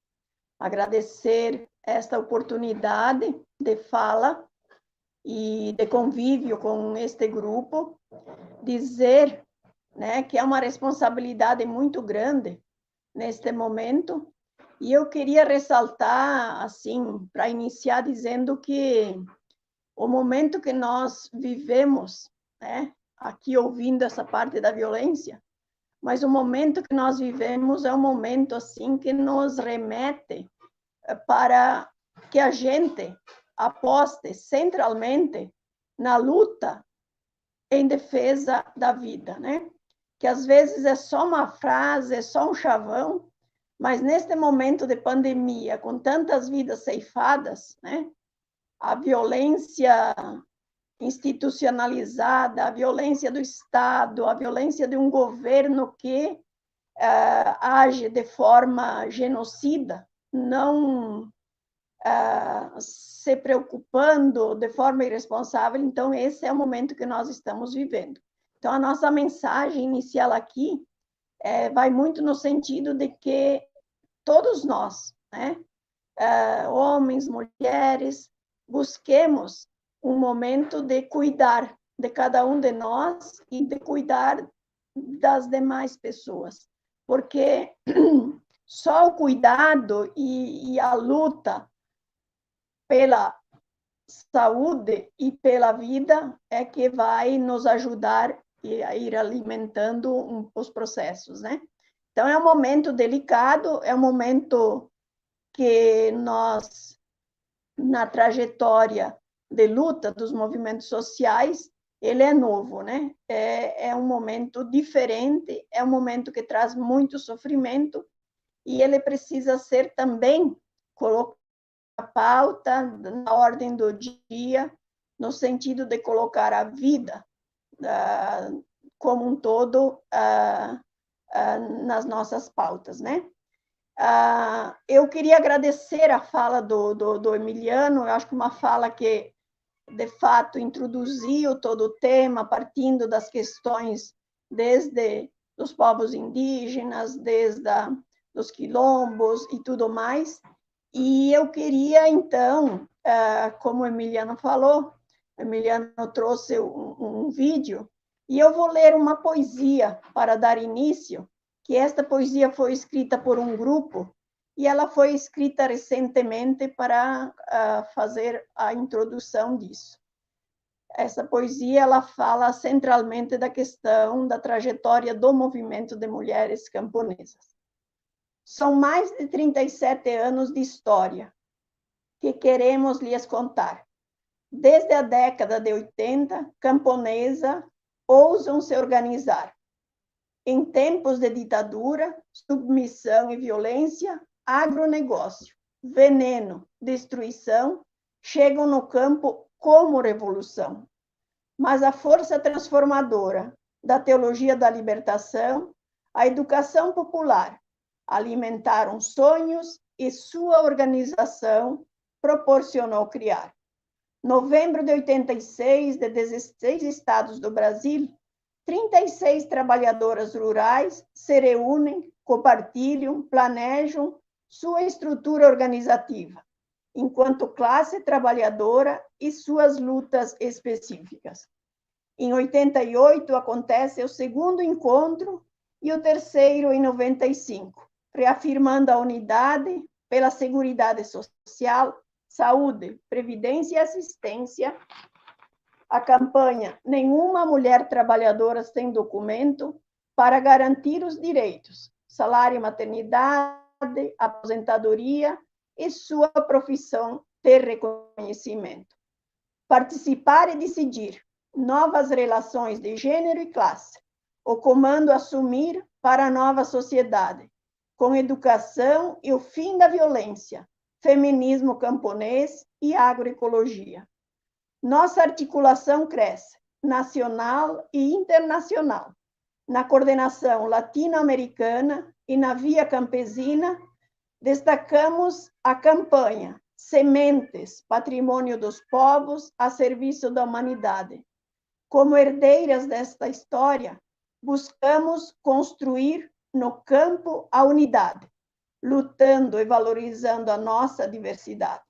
Agradecer esta oportunidade de fala e de convívio com este grupo. Dizer, né, que é uma responsabilidade muito grande neste momento, e eu queria ressaltar, assim, para iniciar dizendo que o momento que nós vivemos, né, aqui ouvindo essa parte da violência, mas o momento que nós vivemos é um momento, assim, que nos remete para que a gente aposte centralmente na luta em defesa da vida, né? Que às vezes é só uma frase, é só um chavão, mas neste momento de pandemia, com tantas vidas ceifadas, né, a violência institucionalizada, a violência do Estado, a violência de um governo que age de forma genocida, não se preocupando de forma irresponsável, então esse é o momento que nós estamos vivendo. Então, a nossa mensagem inicial aqui vai muito no sentido de que todos nós, né, homens, mulheres, busquemos um momento de cuidar de cada um de nós e de cuidar das demais pessoas, porque só o cuidado e a luta pela saúde e pela vida é que vai nos ajudar a ir alimentando os processos, né? Então, é um momento delicado, é um momento que nós, na trajetória de luta dos movimentos sociais, ele é novo, né? É um momento diferente, é um momento que traz muito sofrimento e ele precisa ser também colocado na pauta, na ordem do dia, no sentido de colocar a vida como um todo nas nossas pautas, né? Eu queria agradecer a fala do Emiliano, eu acho que uma fala que, de fato, introduziu todo o tema, partindo das questões desde os povos indígenas, desde dos quilombos e tudo mais, e eu queria, então, como o Emiliano falou, o Emiliano trouxe um vídeo, e eu vou ler uma poesia para dar início, que esta poesia foi escrita por um grupo, e ela foi escrita recentemente para fazer a introdução disso. Essa poesia, ela fala centralmente da questão da trajetória do movimento de mulheres camponesas. São mais de 37 anos de história que queremos lhes contar. Desde a década de 80, camponesa ousam se organizar. Em tempos de ditadura, submissão e violência, agronegócio, veneno, destruição, chegam no campo como revolução. Mas a força transformadora da teologia da libertação, a educação popular, alimentaram sonhos e sua organização proporcionou criar. Novembro de 86, de 16 estados do Brasil, 36 trabalhadoras rurais se reúnem, compartilham, planejam sua estrutura organizativa, enquanto classe trabalhadora e suas lutas específicas. Em 88 acontece o segundo encontro e o terceiro em 95, reafirmando a unidade pela Seguridade Social, Saúde, Previdência e Assistência. A campanha Nenhuma Mulher Trabalhadora Sem Documento, para garantir os direitos, salário, maternidade, aposentadoria e sua profissão ter reconhecimento. Participar e decidir, novas relações de gênero e classe, o comando assumir para a nova sociedade, com educação e o fim da violência, feminismo camponês e agroecologia. Nossa articulação cresce, nacional e internacional, na coordenação latino-americana e na via campesina. Destacamos a campanha Sementes, Patrimônio dos Povos a Serviço da Humanidade. Como herdeiras desta história, buscamos construir no campo a unidade, lutando e valorizando a nossa diversidade.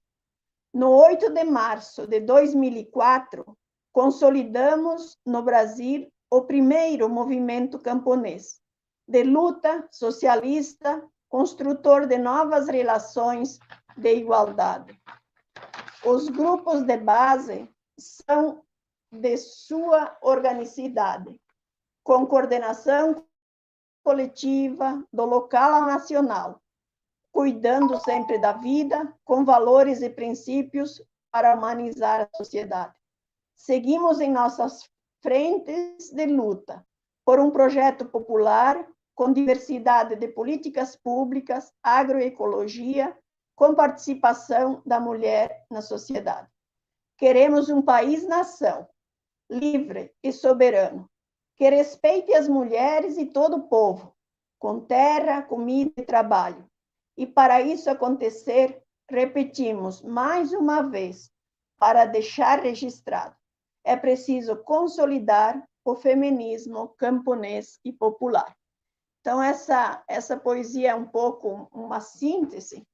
No 8 de março de 2004, consolidamos no Brasil o primeiro movimento camponês, de luta socialista, construtor de novas relações de igualdade. Os grupos de base são de sua organicidade, com coordenação coletiva do local ao nacional, cuidando sempre da vida, com valores e princípios para humanizar a sociedade. Seguimos em nossas frentes de luta por um projeto popular com diversidade de políticas públicas, agroecologia, com participação da mulher na sociedade. Queremos um país-nação, livre e soberano, que respeite as mulheres e todo o povo, com terra, comida e trabalho. E para isso acontecer, repetimos mais uma vez, para deixar registrado, é preciso consolidar o feminismo camponês e popular. Então, essa poesia é um pouco uma síntese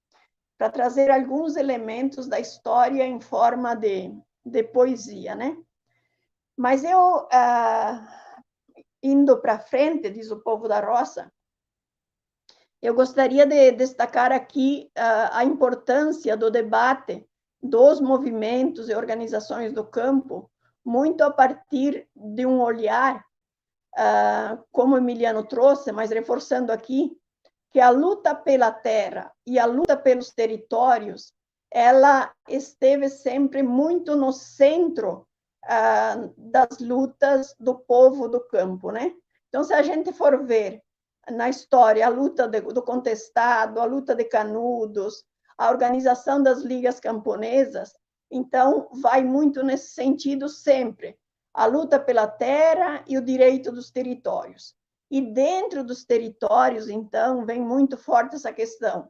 para trazer alguns elementos da história em forma de poesia, né? Mas eu, indo para frente, diz o povo da roça, eu gostaria de destacar aqui a importância do debate dos movimentos e organizações do campo, muito a partir de um olhar, como o Emiliano trouxe, mas reforçando aqui, que a luta pela terra e a luta pelos territórios, ela esteve sempre muito no centro das lutas do povo do campo, né? Então, se a gente for ver na história a luta do Contestado, a luta de Canudos, a organização das ligas camponesas, então vai muito nesse sentido sempre, a luta pela terra e o direito dos territórios. E dentro dos territórios, então, vem muito forte essa questão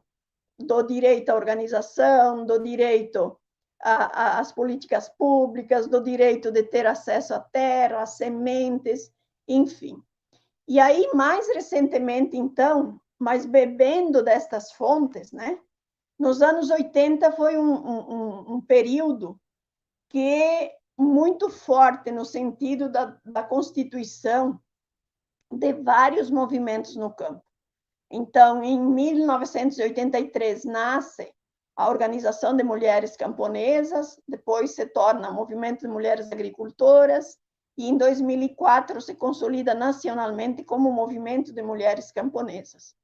do direito à organização, do direito às políticas públicas, do direito de ter acesso à terra, às sementes, enfim. E aí, mais recentemente, então, mas bebendo destas fontes, né? Nos anos 80 foi um período que muito forte no sentido da constituição de vários movimentos no campo. Então, em 1983, nasce a Organização de Mulheres Camponesas, depois se torna Movimento de Mulheres Agricultoras, e em 2004 se consolida nacionalmente como Movimento de Mulheres Camponesas.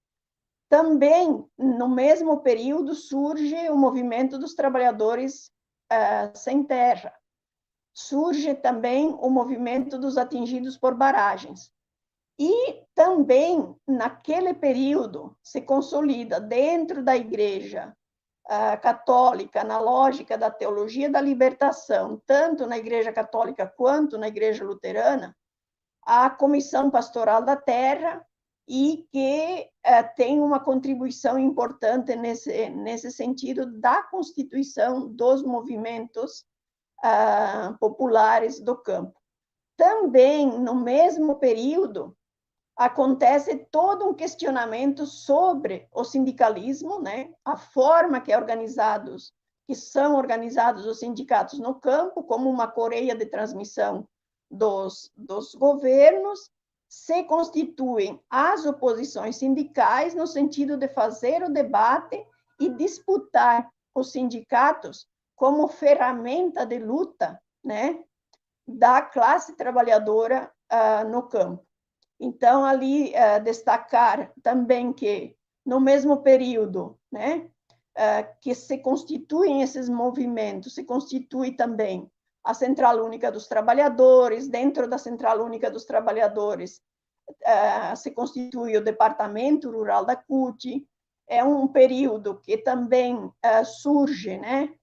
Também, no mesmo período, surge o Movimento dos Trabalhadores Sem Terra. Surge também o Movimento dos Atingidos por Barragens. E também, naquele período, se consolida dentro da Igreja Católica, na lógica da teologia da libertação, tanto na Igreja Católica quanto na Igreja Luterana, a Comissão Pastoral da Terra, e que tem uma contribuição importante nesse sentido da constituição dos movimentos populares do campo. Também, no mesmo período, acontece todo um questionamento sobre o sindicalismo, né? A forma que são organizados os sindicatos no campo, como uma correia de transmissão dos governos, se constituem as oposições sindicais no sentido de fazer o debate e disputar os sindicatos como ferramenta de luta, né, da classe trabalhadora no campo. Então, ali, destacar também que, no mesmo período, né, que se constituem esses movimentos, se constitui também a Central Única dos Trabalhadores, dentro da Central Única dos Trabalhadores se constitui o Departamento Rural da CUT, é um período que também surge, né,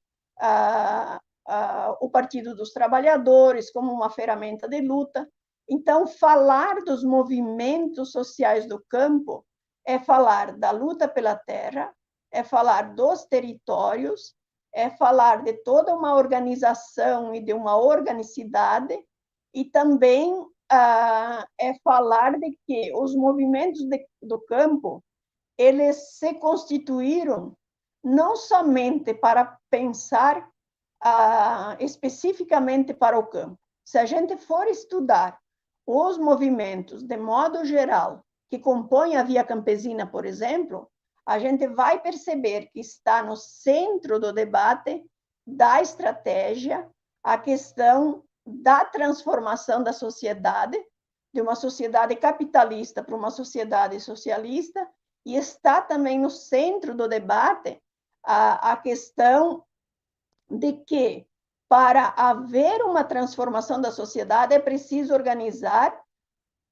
o Partido dos Trabalhadores como uma ferramenta de luta. Então, falar dos movimentos sociais do campo é falar da luta pela terra, é falar dos territórios, é falar de toda uma organização e de uma organicidade, e também é falar de que os movimentos do campo, eles se constituíram não somente para pensar especificamente para o campo. Se a gente for estudar os movimentos de modo geral que compõem a Via Campesina, por exemplo, a gente vai perceber que está no centro do debate da estratégia a questão da transformação da sociedade, de uma sociedade capitalista para uma sociedade socialista, e está também no centro do debate a questão de que, para haver uma transformação da sociedade, é preciso organizar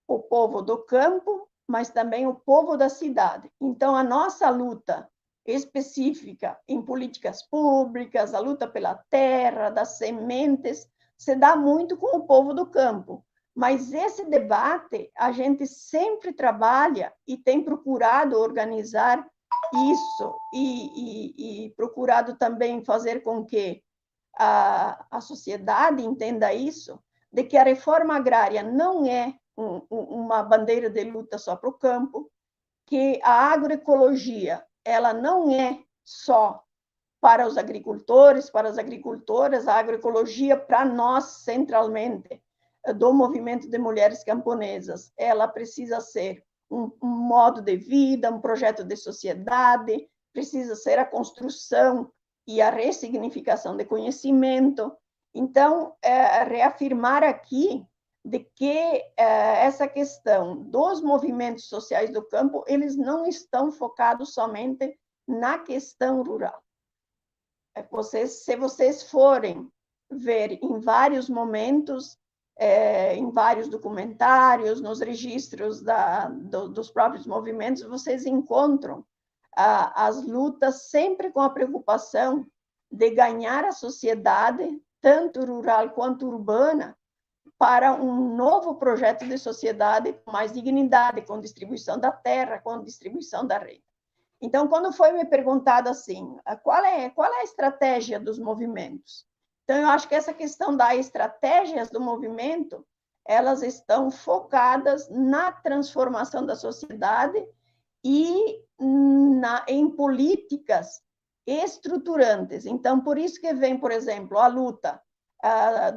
o povo do campo, mas também o povo da cidade. Então, a nossa luta específica em políticas públicas, a luta pela terra, das sementes, se dá muito com o povo do campo. Mas esse debate, a gente sempre trabalha e tem procurado organizar isso e procurado também fazer com que a sociedade entenda isso, de que a reforma agrária não é uma bandeira de luta só para o campo, que a agroecologia ela não é só para os agricultores, para as agricultoras, a agroecologia para nós, centralmente, do movimento de mulheres camponesas, ela precisa ser um modo de vida, um projeto de sociedade, precisa ser a construção e a ressignificação de conhecimento. Então, reafirmar aqui de que essa questão dos movimentos sociais do campo, eles não estão focados somente na questão rural. Se vocês forem ver em vários momentos, em vários documentários, nos registros dos próprios movimentos, vocês encontram as lutas sempre com a preocupação de ganhar a sociedade, tanto rural quanto urbana, para um novo projeto de sociedade com mais dignidade, com distribuição da terra, com distribuição da renda. Então, quando foi me perguntado assim, qual é a estratégia dos movimentos? Então, eu acho que essa questão das estratégias do movimento, elas estão focadas na transformação da sociedade e em políticas estruturantes. Então, por isso que vem, por exemplo, a luta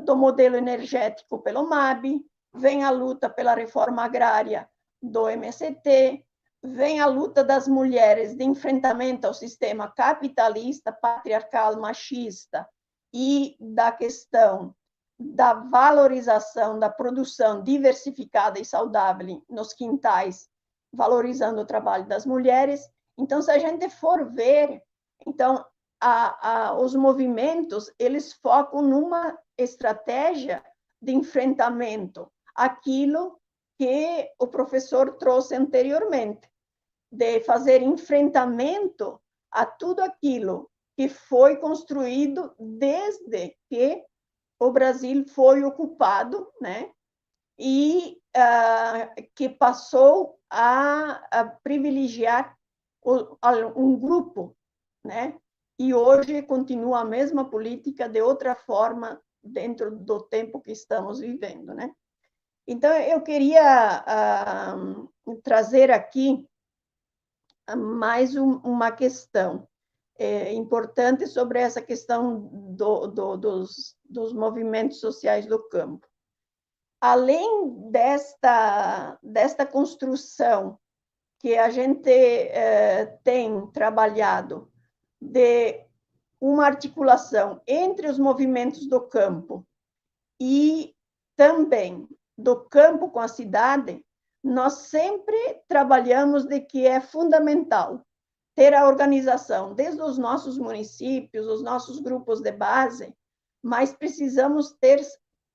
do modelo energético pelo MAB, vem a luta pela reforma agrária do MST, vem a luta das mulheres de enfrentamento ao sistema capitalista, patriarcal, machista, e da questão da valorização da produção diversificada e saudável nos quintais, valorizando o trabalho das mulheres. Então, se a gente for ver, então, os movimentos, eles focam numa estratégia de enfrentamento àquilo que o professor trouxe anteriormente, de fazer enfrentamento a tudo aquilo que foi construído desde que o Brasil foi ocupado, né? E que passou a privilegiar um grupo, né? E hoje continua a mesma política de outra forma dentro do tempo que estamos vivendo, né? Então, eu queria trazer aqui mais uma questão importante sobre essa questão dos movimentos sociais do campo. além desta construção que a gente tem trabalhado de uma articulação entre os movimentos do campo e também do campo com a cidade, nós sempre trabalhamos de que é fundamental ter a organização desde os nossos municípios, os nossos grupos de base, mas precisamos ter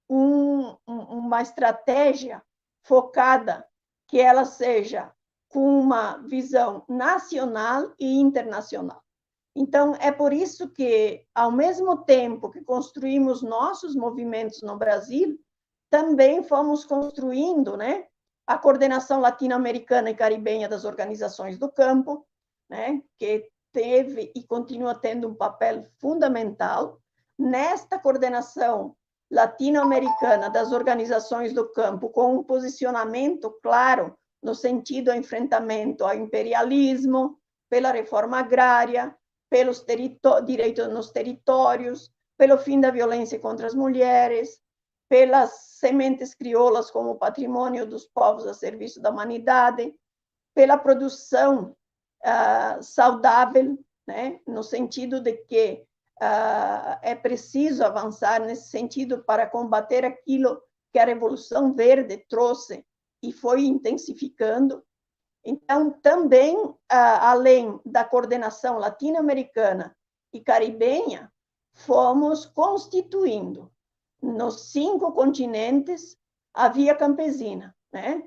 uma estratégia focada, que ela seja com uma visão nacional e internacional. Então, é por isso que, ao mesmo tempo que construímos nossos movimentos no Brasil, também fomos construindo, né, a coordenação latino-americana e caribenha das organizações do campo, né, que teve e continua tendo um papel fundamental. Nesta coordenação latino-americana das organizações do campo, com um posicionamento claro no sentido do enfrentamento ao imperialismo, pela reforma agrária, pelos direitos nos territórios, pelo fim da violência contra as mulheres, pelas sementes crioulas como patrimônio dos povos a serviço da humanidade, pela produção saudável, né, no sentido de que é preciso avançar nesse sentido para combater aquilo que a Revolução Verde trouxe e foi intensificando. Então, também, além da coordenação latino-americana e caribenha, fomos constituindo nos 5 continentes a Via Campesina, né?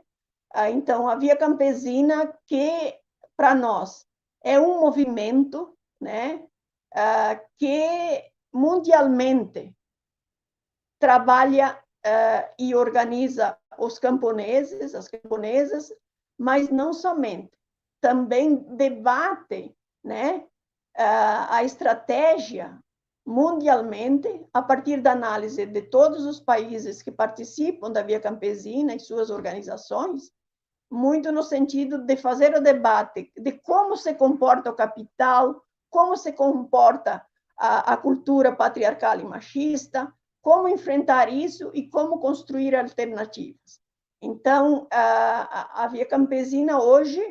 Então, a Via Campesina, que para nós é um movimento, né, que mundialmente trabalha e organiza os camponeses, as camponesas, mas não somente, também debate, né, a estratégia mundialmente, a partir da análise de todos os países que participam da Via Campesina e suas organizações, muito no sentido de fazer o debate de como se comporta o capital, como se comporta a cultura patriarcal e machista, como enfrentar isso e como construir alternativas. Então, a Via Campesina hoje,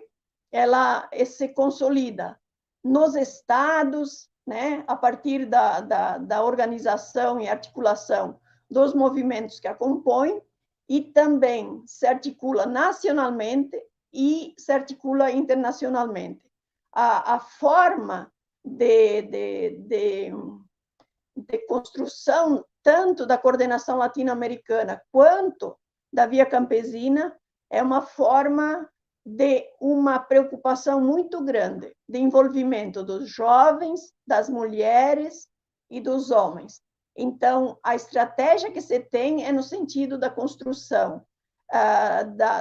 ela se consolida nos estados, né, a partir da organização e articulação dos movimentos que a compõem, e também se articula nacionalmente e se articula internacionalmente. A forma de construção, tanto da coordenação latino-americana quanto da Via Campesina, é uma forma de uma preocupação muito grande de envolvimento dos jovens, das mulheres e dos homens. Então, a estratégia que se tem é no sentido da construção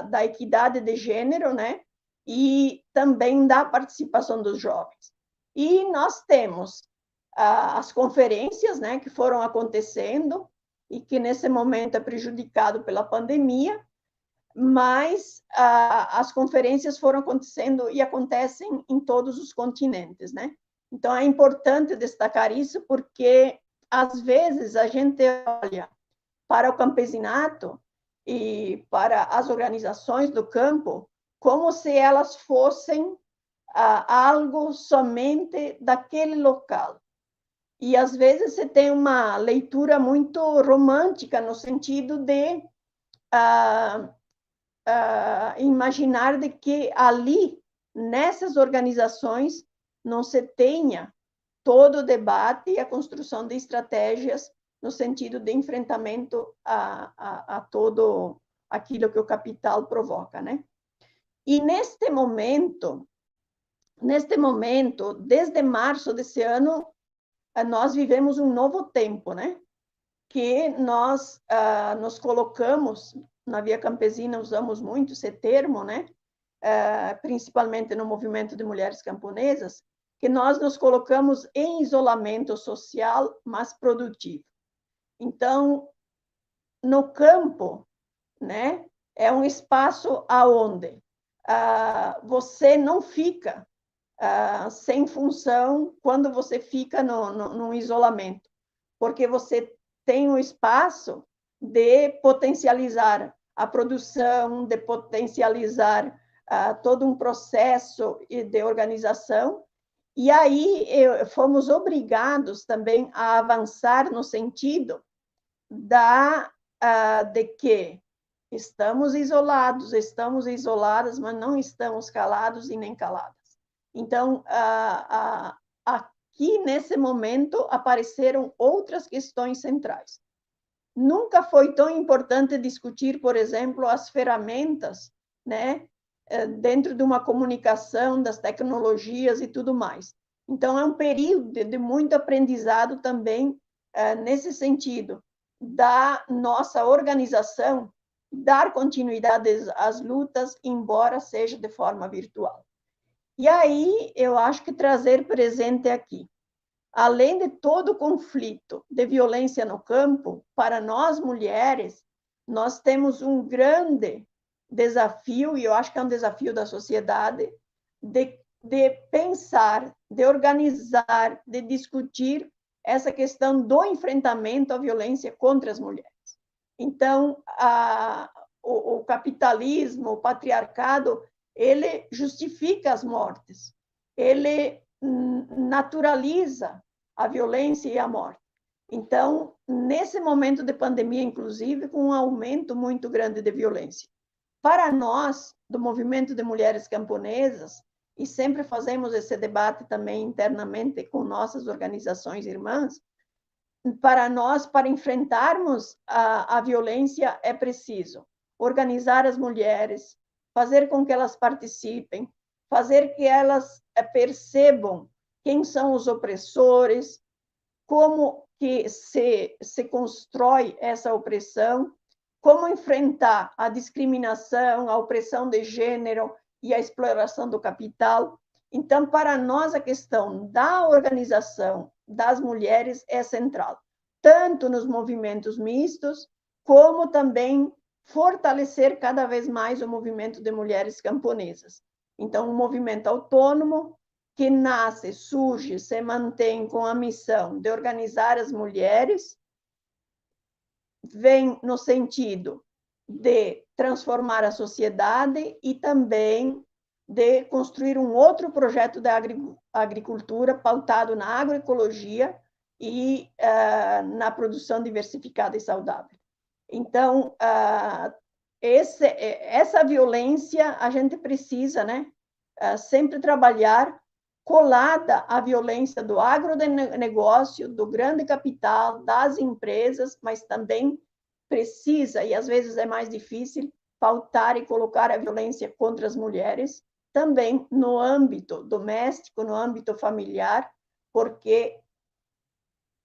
da equidade de gênero, né? E também da participação dos jovens. E nós temos as conferências, né, que foram acontecendo e que nesse momento é prejudicado pela pandemia, mas as conferências foram acontecendo e acontecem em todos os continentes, né? Então, é importante destacar isso porque, às vezes, a gente olha para o campesinato e para as organizações do campo como se elas fossem algo somente daquele local. E, às vezes, você tem uma leitura muito romântica no sentido de imaginar de que ali, nessas organizações, não se tenha todo o debate e a construção de estratégias no sentido de enfrentamento a todo aquilo que o capital provoca, né? E neste momento, desde março desse ano, nós vivemos um novo tempo, né? Que nós nos colocamos, na Via Campesina usamos muito esse termo, né? Principalmente no movimento de mulheres camponesas, que nós nos colocamos em isolamento social, mas produtivo. Então, no campo, né, é um espaço aonde você não fica sem função quando você fica no isolamento, porque você tem um espaço de potencializar a produção, de potencializar todo um processo de organização. E aí fomos obrigados também a avançar no sentido de que estamos isoladas, mas não estamos calados e nem caladas. Então, aqui, nesse momento, apareceram outras questões centrais. Nunca foi tão importante discutir, por exemplo, as ferramentas, né, dentro de uma comunicação, das tecnologias e tudo mais. Então, é um período de muito aprendizado também, nesse sentido, da nossa organização, dar continuidade às lutas, embora seja de forma virtual. E aí, eu acho que trazer presente aqui, além de todo o conflito de violência no campo, para nós mulheres, nós temos um grande desafio, e eu acho que é um desafio da sociedade, de pensar, de organizar, de discutir essa questão do enfrentamento à violência contra as mulheres. Então, o capitalismo, o patriarcado, ele justifica as mortes, ele naturaliza a violência e a morte. Então, nesse momento de pandemia, inclusive, com um aumento muito grande de violência. Para nós, do movimento de mulheres camponesas, e sempre fazemos esse debate também internamente com nossas organizações irmãs, para nós, para enfrentarmos a violência, é preciso organizar as mulheres, fazer com que elas participem, fazer que elas percebam quem são os opressores, como que se constrói essa opressão, como enfrentar a discriminação, a opressão de gênero e a exploração do capital. Então, para nós, a questão da organização das mulheres é central, tanto nos movimentos mistos, como também fortalecer cada vez mais o movimento de mulheres camponesas. Então, um movimento autônomo que nasce, surge, se mantém com a missão de organizar as mulheres, vem no sentido de transformar a sociedade e também de construir um outro projeto da agricultura pautado na agroecologia e na produção diversificada e saudável. Então, essa violência a gente precisa, né, sempre trabalhar colada à violência do agronegócio, do grande capital, das empresas, mas também precisa, e às vezes é mais difícil, pautar e colocar a violência contra as mulheres, também no âmbito doméstico, no âmbito familiar, porque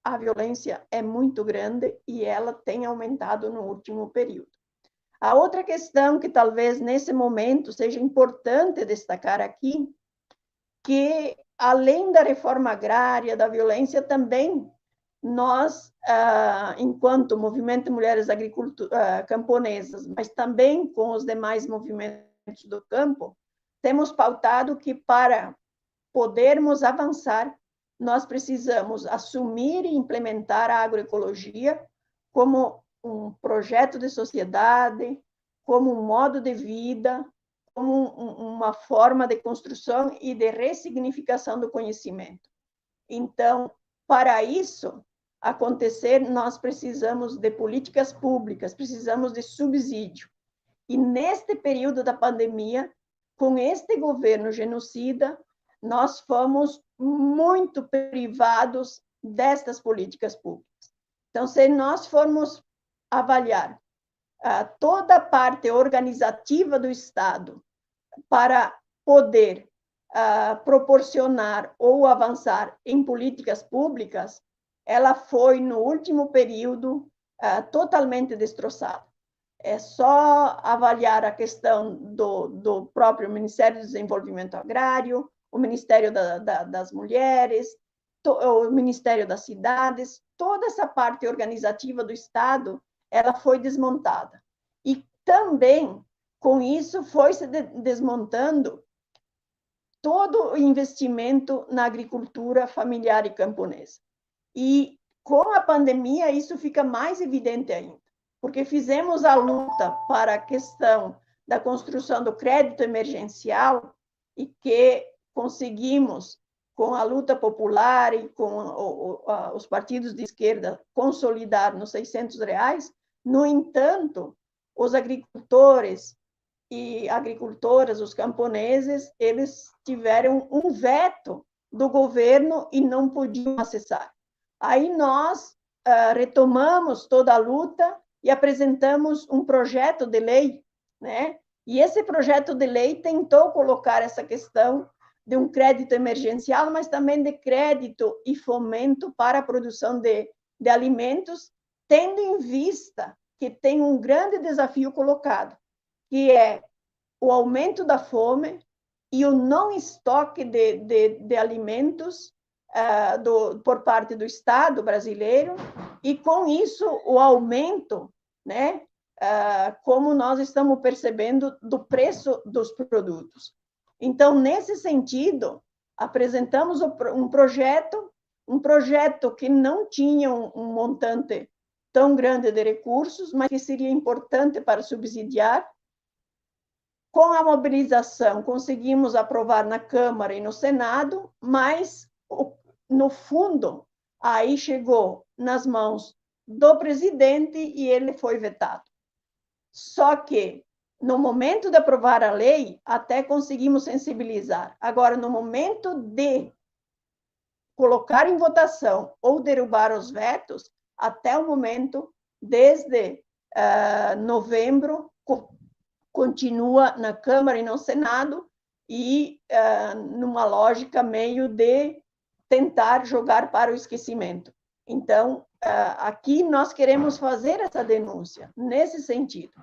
a violência é muito grande e ela tem aumentado no último período. A outra questão que talvez nesse momento seja importante destacar aqui, que além da reforma agrária, da violência, também nós, enquanto movimento de mulheres camponesas, mas também com os demais movimentos do campo, temos pautado que para podermos avançar, nós precisamos assumir e implementar a agroecologia como um projeto de sociedade, como um modo de vida, como uma forma de construção e de ressignificação do conhecimento. Então, para isso acontecer, nós precisamos de políticas públicas, precisamos de subsídio. E neste período da pandemia, com este governo genocida, nós fomos muito privados destas políticas públicas. Então, se nós formos avaliar toda a parte organizativa do Estado para poder proporcionar ou avançar em políticas públicas, ela foi, no último período, totalmente destroçada. É só avaliar a questão do próprio Ministério do Desenvolvimento Agrário, o Ministério das Mulheres, o Ministério das Cidades, toda essa parte organizativa do Estado, ela foi desmontada. E também, com isso, foi se desmontando todo o investimento na agricultura familiar e camponesa. E com a pandemia, isso fica mais evidente ainda. porque fizemos a luta para a questão da construção do crédito emergencial e que conseguimos, com a luta popular e com os partidos de esquerda, consolidar nos R$600. No entanto, os agricultores e agricultoras, os camponeses, eles tiveram um veto do governo e não podiam acessar. Aí nós retomamos toda a luta e apresentamos um projeto de lei, né? E esse projeto de lei tentou colocar essa questão de um crédito emergencial, mas também de crédito e fomento para a produção de alimentos, tendo em vista que tem um grande desafio colocado, que é o aumento da fome e o não estoque de alimentos por parte do Estado brasileiro, e com isso o aumento, né, como nós estamos percebendo, do preço dos produtos. Então, nesse sentido, apresentamos um projeto que não tinha um montante tão grande de recursos, mas que seria importante para subsidiar. Com a mobilização, conseguimos aprovar na Câmara e no Senado, mas, no fundo, aí chegou nas mãos do presidente e ele foi vetado. Só que, no momento de aprovar a lei, até conseguimos sensibilizar. Agora, no momento de colocar em votação ou derrubar os vetos, até o momento, desde novembro, continua na Câmara e no Senado, e numa lógica meio de tentar jogar para o esquecimento. Então, aqui nós queremos fazer essa denúncia, nesse sentido.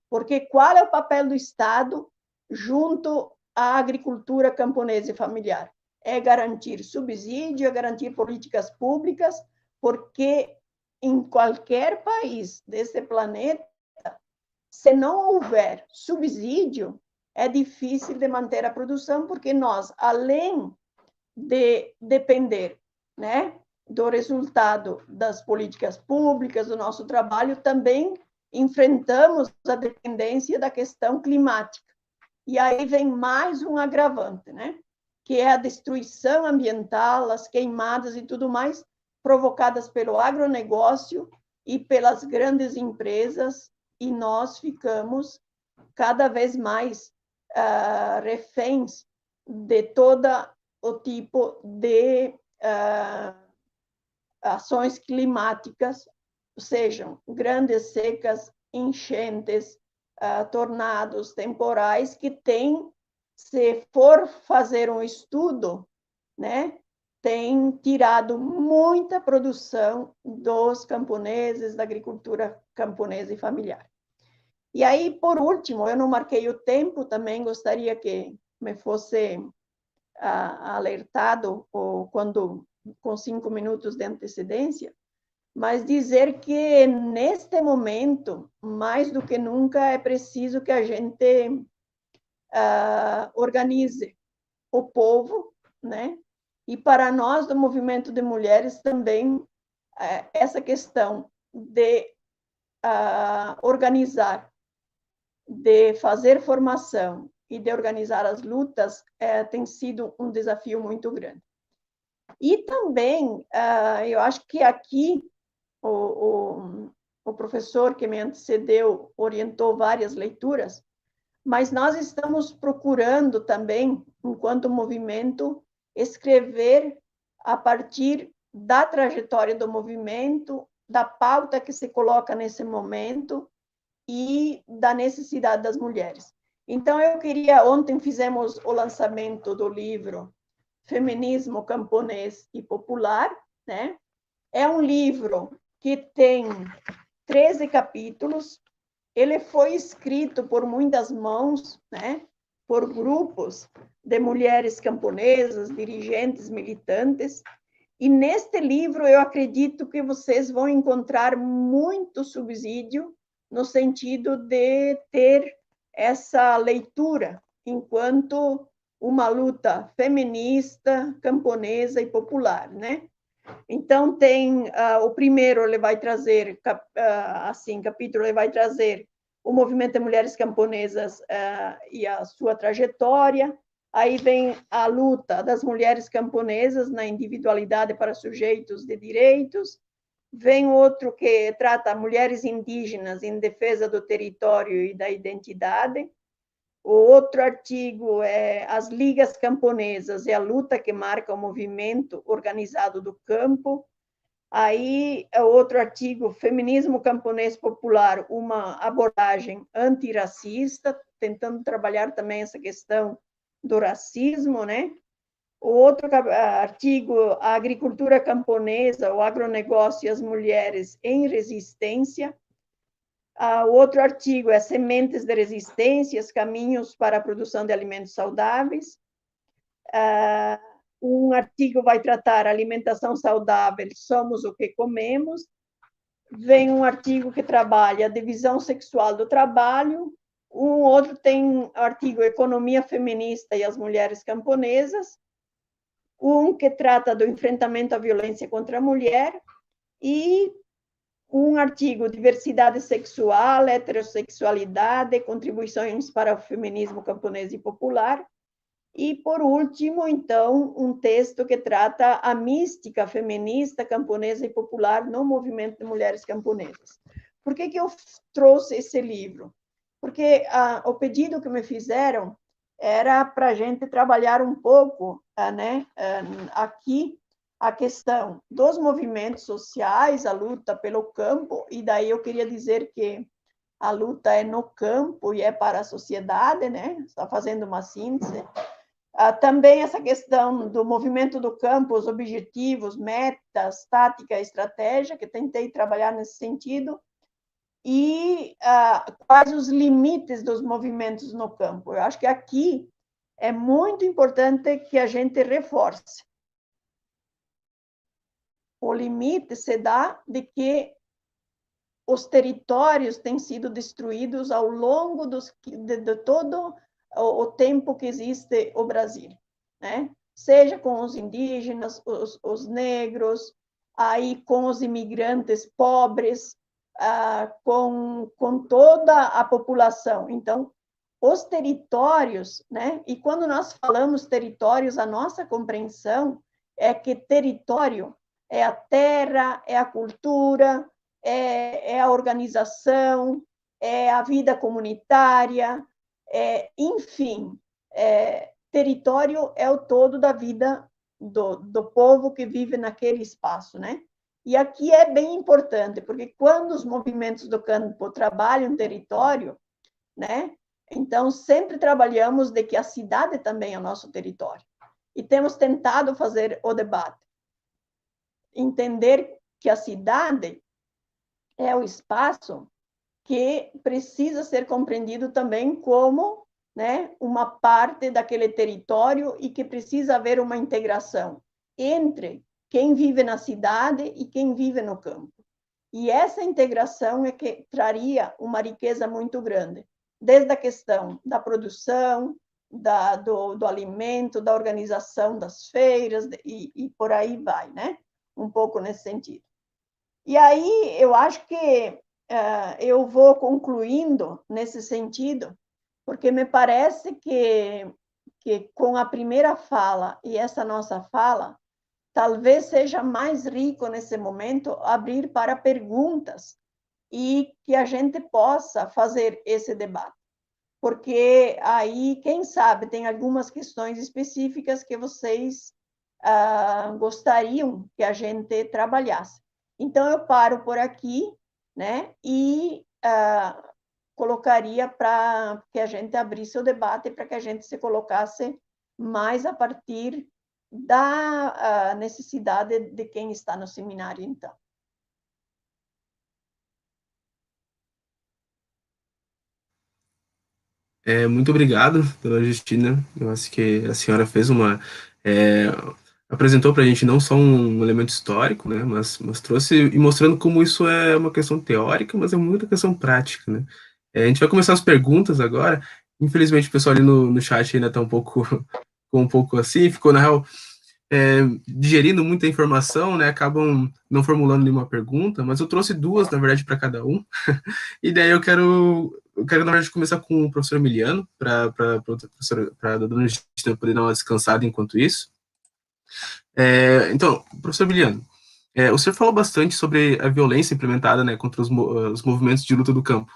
Porque qual é o papel do Estado junto à agricultura camponesa e familiar? É garantir subsídio, é garantir políticas públicas, porque em qualquer país desse planeta, se não houver subsídio, é difícil de manter a produção, porque nós, além de depender, né, do resultado das políticas públicas, do nosso trabalho, também enfrentamos a dependência da questão climática. E aí vem mais um agravante, né, que é a destruição ambiental, as queimadas e tudo mais, provocadas pelo agronegócio e pelas grandes empresas, e nós ficamos cada vez mais reféns de todo o tipo de ações climáticas, sejam grandes secas, enchentes, tornados temporais, que tem, se for fazer um estudo, né, tem tirado muita produção dos camponeses, da agricultura camponesa e familiar. E aí, por último, eu não marquei o tempo, também gostaria que me fosse alertado, ou quando, com 5 minutos de antecedência, mas dizer que, neste momento, mais do que nunca, é preciso que a gente organize o povo, né? E para nós, do movimento de mulheres, também essa questão de organizar, de fazer formação e de organizar as lutas tem sido um desafio muito grande. E também, eu acho que aqui o professor que me antecedeu orientou várias leituras, mas nós estamos procurando também, enquanto movimento, escrever a partir da trajetória do movimento, da pauta que se coloca nesse momento e da necessidade das mulheres. Então, ontem fizemos o lançamento do livro Feminismo Camponês e Popular, né? É um livro que tem 13 capítulos, ele foi escrito por muitas mãos, né? Por grupos de mulheres camponesas, dirigentes, militantes, e neste livro eu acredito que vocês vão encontrar muito subsídio no sentido de ter essa leitura enquanto uma luta feminista, camponesa e popular, né? Então, tem o primeiro, ele vai trazer, capítulo, ele vai trazer o movimento de mulheres camponesas e a sua trajetória. Aí vem a luta das mulheres camponesas na individualidade para sujeitos de direitos. Vem outro que trata mulheres indígenas em defesa do território e da identidade. O outro artigo é as ligas camponesas e a luta que marca o movimento organizado do campo. Aí, outro artigo, feminismo camponês popular, uma abordagem antirracista, tentando trabalhar também essa questão do racismo, né? O outro artigo, a agricultura camponesa, o agronegócio e as mulheres em resistência. O outro artigo é sementes de resistências, caminhos para a produção de alimentos saudáveis. Um artigo vai tratar alimentação saudável, somos o que comemos. Vem um artigo que trabalha a divisão sexual do trabalho. Um outro tem artigo economia feminista e as mulheres camponesas. Um que trata do enfrentamento à violência contra a mulher. E um artigo diversidade sexual, heterossexualidade, contribuições para o feminismo camponês e popular. E, por último, então, um texto que trata a mística feminista, camponesa e popular no movimento de mulheres camponesas. Por que eu trouxe esse livro? Porque o pedido que me fizeram era para a gente trabalhar um pouco, né, aqui, a questão dos movimentos sociais, a luta pelo campo, e daí eu queria dizer que a luta é no campo e é para a sociedade, né? Está fazendo uma síntese. Também essa questão do movimento do campo, os objetivos, metas, tática, estratégia, que tentei trabalhar nesse sentido, e quais os limites dos movimentos no campo. Eu acho que aqui é muito importante que a gente reforce. O limite se dá de que os territórios têm sido destruídos ao longo de todo o tempo que existe o Brasil, né? Seja com os indígenas, os negros, aí com os imigrantes pobres, com toda a população. Então, os territórios, né? E quando nós falamos territórios, a nossa compreensão é que território é a terra, é a cultura, é a organização, é a vida comunitária, enfim, território é o todo da vida do povo que vive naquele espaço, né? E aqui é bem importante, porque quando os movimentos do campo trabalham território, né? Então, sempre trabalhamos de que a cidade também é o nosso território. E temos tentado fazer o debate. Entender que a cidade é o espaço que precisa ser compreendido também como, né, uma parte daquele território e que precisa haver uma integração entre quem vive na cidade e quem vive no campo. E essa integração é que traria uma riqueza muito grande, desde a questão da produção, do alimento, da organização das feiras, e por aí vai, né? Um pouco nesse sentido. E aí, eu acho que eu vou concluindo nesse sentido, porque me parece que com a primeira fala e essa nossa fala, talvez seja mais rico nesse momento abrir para perguntas e que a gente possa fazer esse debate. Porque aí, quem sabe, tem algumas questões específicas que vocês gostariam que a gente trabalhasse. Então, eu paro por aqui, né, e colocaria para que a gente abrisse o debate, para que a gente se colocasse mais a partir da necessidade de quem está no seminário, então. Muito obrigado, dona Justina. Eu acho que a senhora fez apresentou para a gente não só um elemento histórico, né, mas trouxe e mostrando como isso é uma questão teórica, mas é muita questão prática, né. A gente vai começar as perguntas agora. Infelizmente, o pessoal ali no chat ainda está um pouco assim, ficou, na real, digerindo muita informação, né, acabam não formulando nenhuma pergunta, mas eu trouxe duas, na verdade, para cada um. E daí eu quero, na verdade, começar com o professor Emiliano, para a dona Justina poder dar uma descansada enquanto isso. Então, professor Emiliano, o senhor falou bastante sobre a violência implementada, né, contra os movimentos de luta do campo.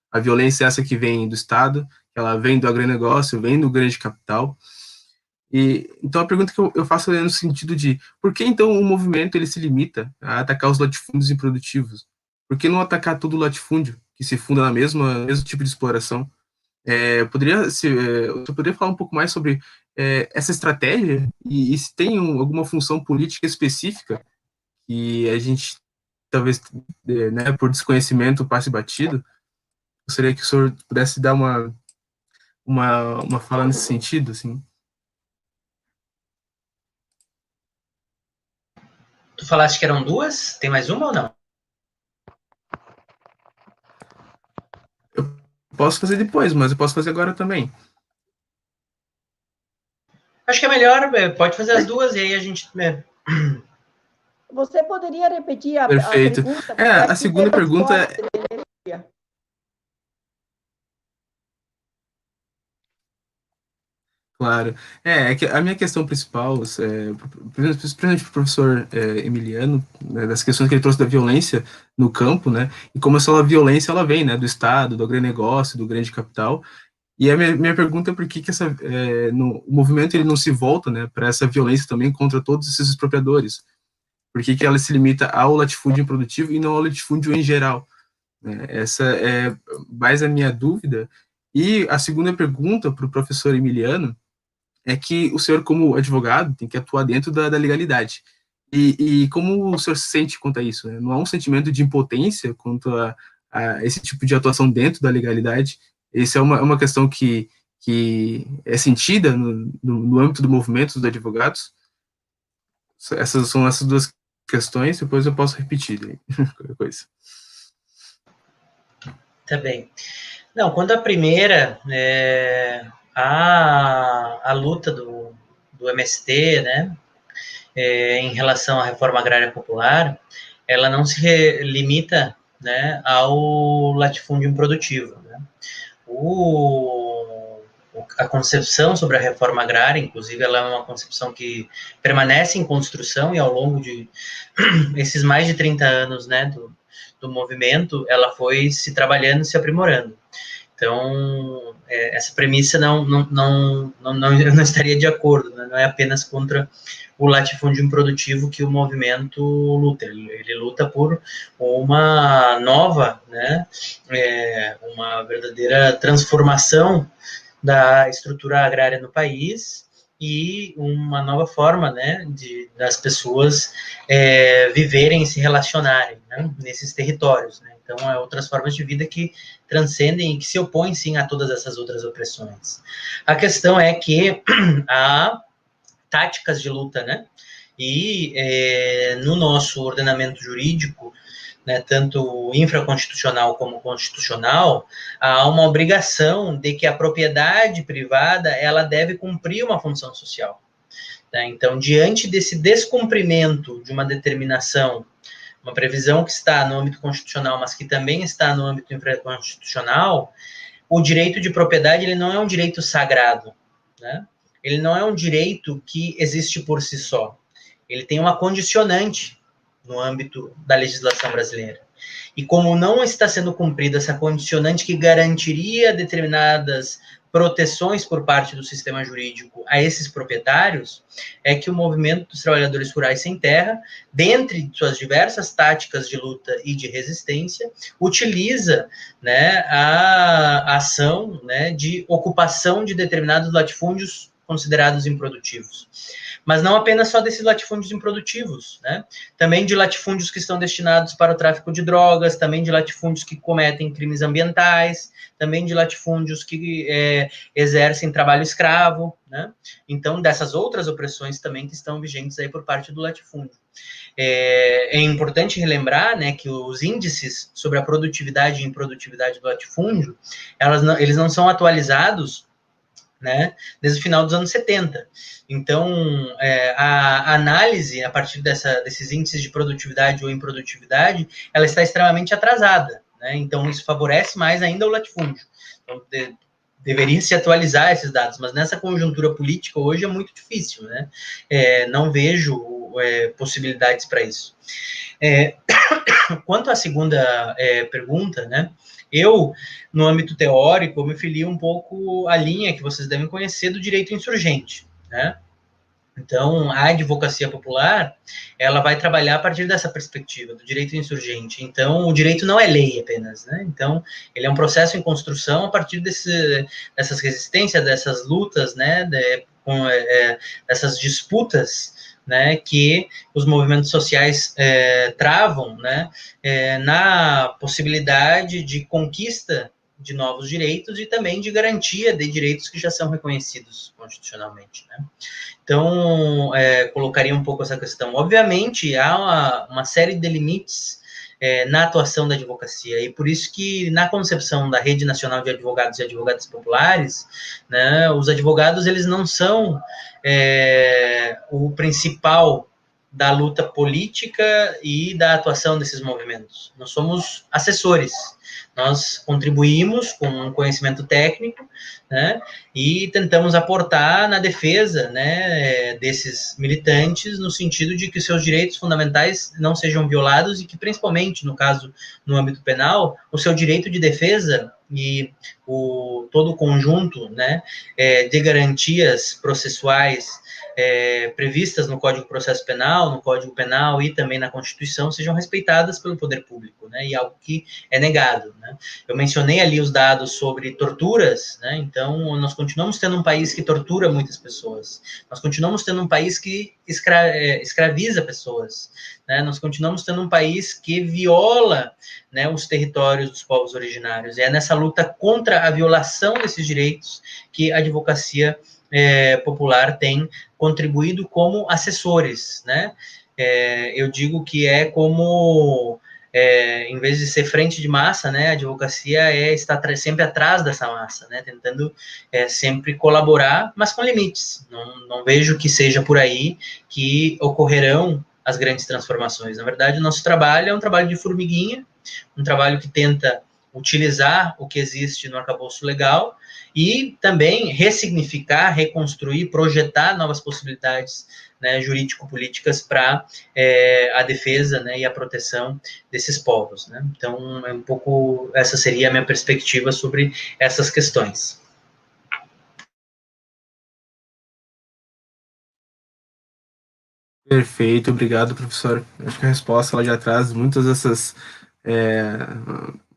A violência é essa que vem do Estado, ela vem do agronegócio, vem do grande capital. E então a pergunta que eu faço é no sentido de por que então o movimento ele se limita a atacar os latifúndios improdutivos? Por que não atacar todo o latifúndio que se funda na mesmo tipo de exploração? Você poderia falar um pouco mais sobre essa estratégia e se tem alguma função política específica que a gente talvez, né, por desconhecimento passe batido? Gostaria que o senhor pudesse dar uma fala nesse sentido, assim. Tu falaste que eram duas? Tem mais uma ou não? Eu posso fazer depois, mas eu posso fazer agora também. Acho que é melhor, pode fazer as duas e aí a gente... Você poderia repetir a Perfeito. pergunta? A segunda pergunta é... Claro. Que a minha questão principal, principalmente para o professor Emiliano, né, das questões que ele trouxe da violência no campo, né, e como essa violência ela vem, né, do Estado, do agronegócio, do grande capital. E a minha pergunta é por que o movimento ele não se volta, né, para essa violência também contra todos esses expropriadores? Por que ela se limita ao latifúndio improdutivo e não ao latifúndio em geral? Essa é mais a minha dúvida. E a segunda pergunta para o professor Emiliano é que o senhor, como advogado, tem que atuar dentro da legalidade. E como o senhor se sente quanto a isso? Né? Não há um sentimento de impotência quanto a esse tipo de atuação dentro da legalidade? Essa é uma questão que é sentida no âmbito do movimento dos advogados? Essas são essas duas questões, depois eu posso repetir qualquer coisa. Tá bem. Não, quando a primeira, a luta do MST, né, em relação à reforma agrária popular, ela não se limita, né, ao latifúndio improdutivo, né? A concepção sobre a reforma agrária, inclusive, ela é uma concepção que permanece em construção e ao longo de esses mais de 30 anos, né, do movimento, ela foi se trabalhando e se aprimorando. Então, essa premissa eu não estaria de acordo, né? Não é apenas contra o latifúndio improdutivo que o movimento luta, ele luta por uma nova, né, uma verdadeira transformação da estrutura agrária no país e uma nova forma, né, das pessoas viverem e se relacionarem, né, nesses territórios, né? Então, outras formas de vida que transcendem e que se opõem, sim, a todas essas outras opressões. A questão é que há táticas de luta, né? E no nosso ordenamento jurídico, né, tanto infraconstitucional como constitucional, há uma obrigação de que a propriedade privada ela deve cumprir uma função social. Né? Então, diante desse descumprimento de uma determinação, uma previsão que está no âmbito constitucional, mas que também está no âmbito infraconstitucional, o direito de propriedade ele não é um direito sagrado, né? Ele não é um direito que existe por si só. Ele tem uma condicionante no âmbito da legislação brasileira. E como não está sendo cumprida essa condicionante que garantiria determinadas proteções por parte do sistema jurídico a esses proprietários, é que o movimento dos trabalhadores rurais sem terra, dentre suas diversas táticas de luta e de resistência, utiliza, né, a ação, né, de ocupação de determinados latifúndios considerados improdutivos. Mas não apenas só desses latifúndios improdutivos, né? Também de latifúndios que estão destinados para o tráfico de drogas, também de latifúndios que cometem crimes ambientais, também de latifúndios que exercem trabalho escravo, né? Então, dessas outras opressões também que estão vigentes aí por parte do latifúndio. É importante relembrar, né, que os índices sobre a produtividade e improdutividade do latifúndio, eles não são atualizados, né, desde o final dos anos 70. Então, a análise, a partir desses índices de produtividade ou improdutividade, ela está extremamente atrasada, né? Então, isso favorece mais ainda o latifúndio. Então, deveria se atualizar esses dados, mas nessa conjuntura política hoje é muito difícil, né? Não vejo possibilidades para isso. Quanto à segunda pergunta, né? Eu, no âmbito teórico, eu me filio um pouco à linha que vocês devem conhecer do direito insurgente, né? Então, a advocacia popular, ela vai trabalhar a partir dessa perspectiva, do direito insurgente. Então, o direito não é lei apenas, né? Então, ele é um processo em construção a partir dessas resistências, dessas lutas, né? Dessas disputas, né, que os movimentos sociais travam, né, na possibilidade de conquista de novos direitos e também de garantia de direitos que já são reconhecidos constitucionalmente, né. Então, colocaria um pouco essa questão. Obviamente, há uma série de limites na atuação da advocacia, e por isso que, na concepção da Rede Nacional de Advogados e Advogadas Populares, né, os advogados, eles não são o principal da luta política e da atuação desses movimentos. Nós somos assessores, nós contribuímos com um conhecimento técnico, né, e tentamos aportar na defesa, né, desses militantes, no sentido de que seus direitos fundamentais não sejam violados e que, principalmente, no caso, no âmbito penal, o seu direito de defesa e todo o conjunto, né, de garantias processuais previstas no Código de Processo Penal, no Código Penal e também na Constituição sejam respeitadas pelo poder público, né, e algo que é negado, né. Eu mencionei ali os dados sobre torturas, né, então nós continuamos tendo um país que tortura muitas pessoas, nós continuamos tendo um país que escraviza pessoas, né, nós continuamos tendo um país que viola, né, os territórios dos povos originários, e é nessa luta contra a violação desses direitos que a advocacia popular tem contribuído como assessores, né? Eu digo que é como, em vez de ser frente de massa, né, a advocacia está sempre atrás dessa massa, né, tentando sempre colaborar, mas com limites. Não vejo que seja por aí que ocorrerão as grandes transformações. Na verdade, o nosso trabalho é um trabalho de formiguinha, um trabalho que tenta utilizar o que existe no arcabouço legal e também ressignificar, reconstruir, projetar novas possibilidades, né, jurídico-políticas para a defesa, né, e a proteção desses povos, né. Então, um pouco essa seria a minha perspectiva sobre essas questões. Perfeito, obrigado, professor. Acho que a resposta ela já traz muitas dessas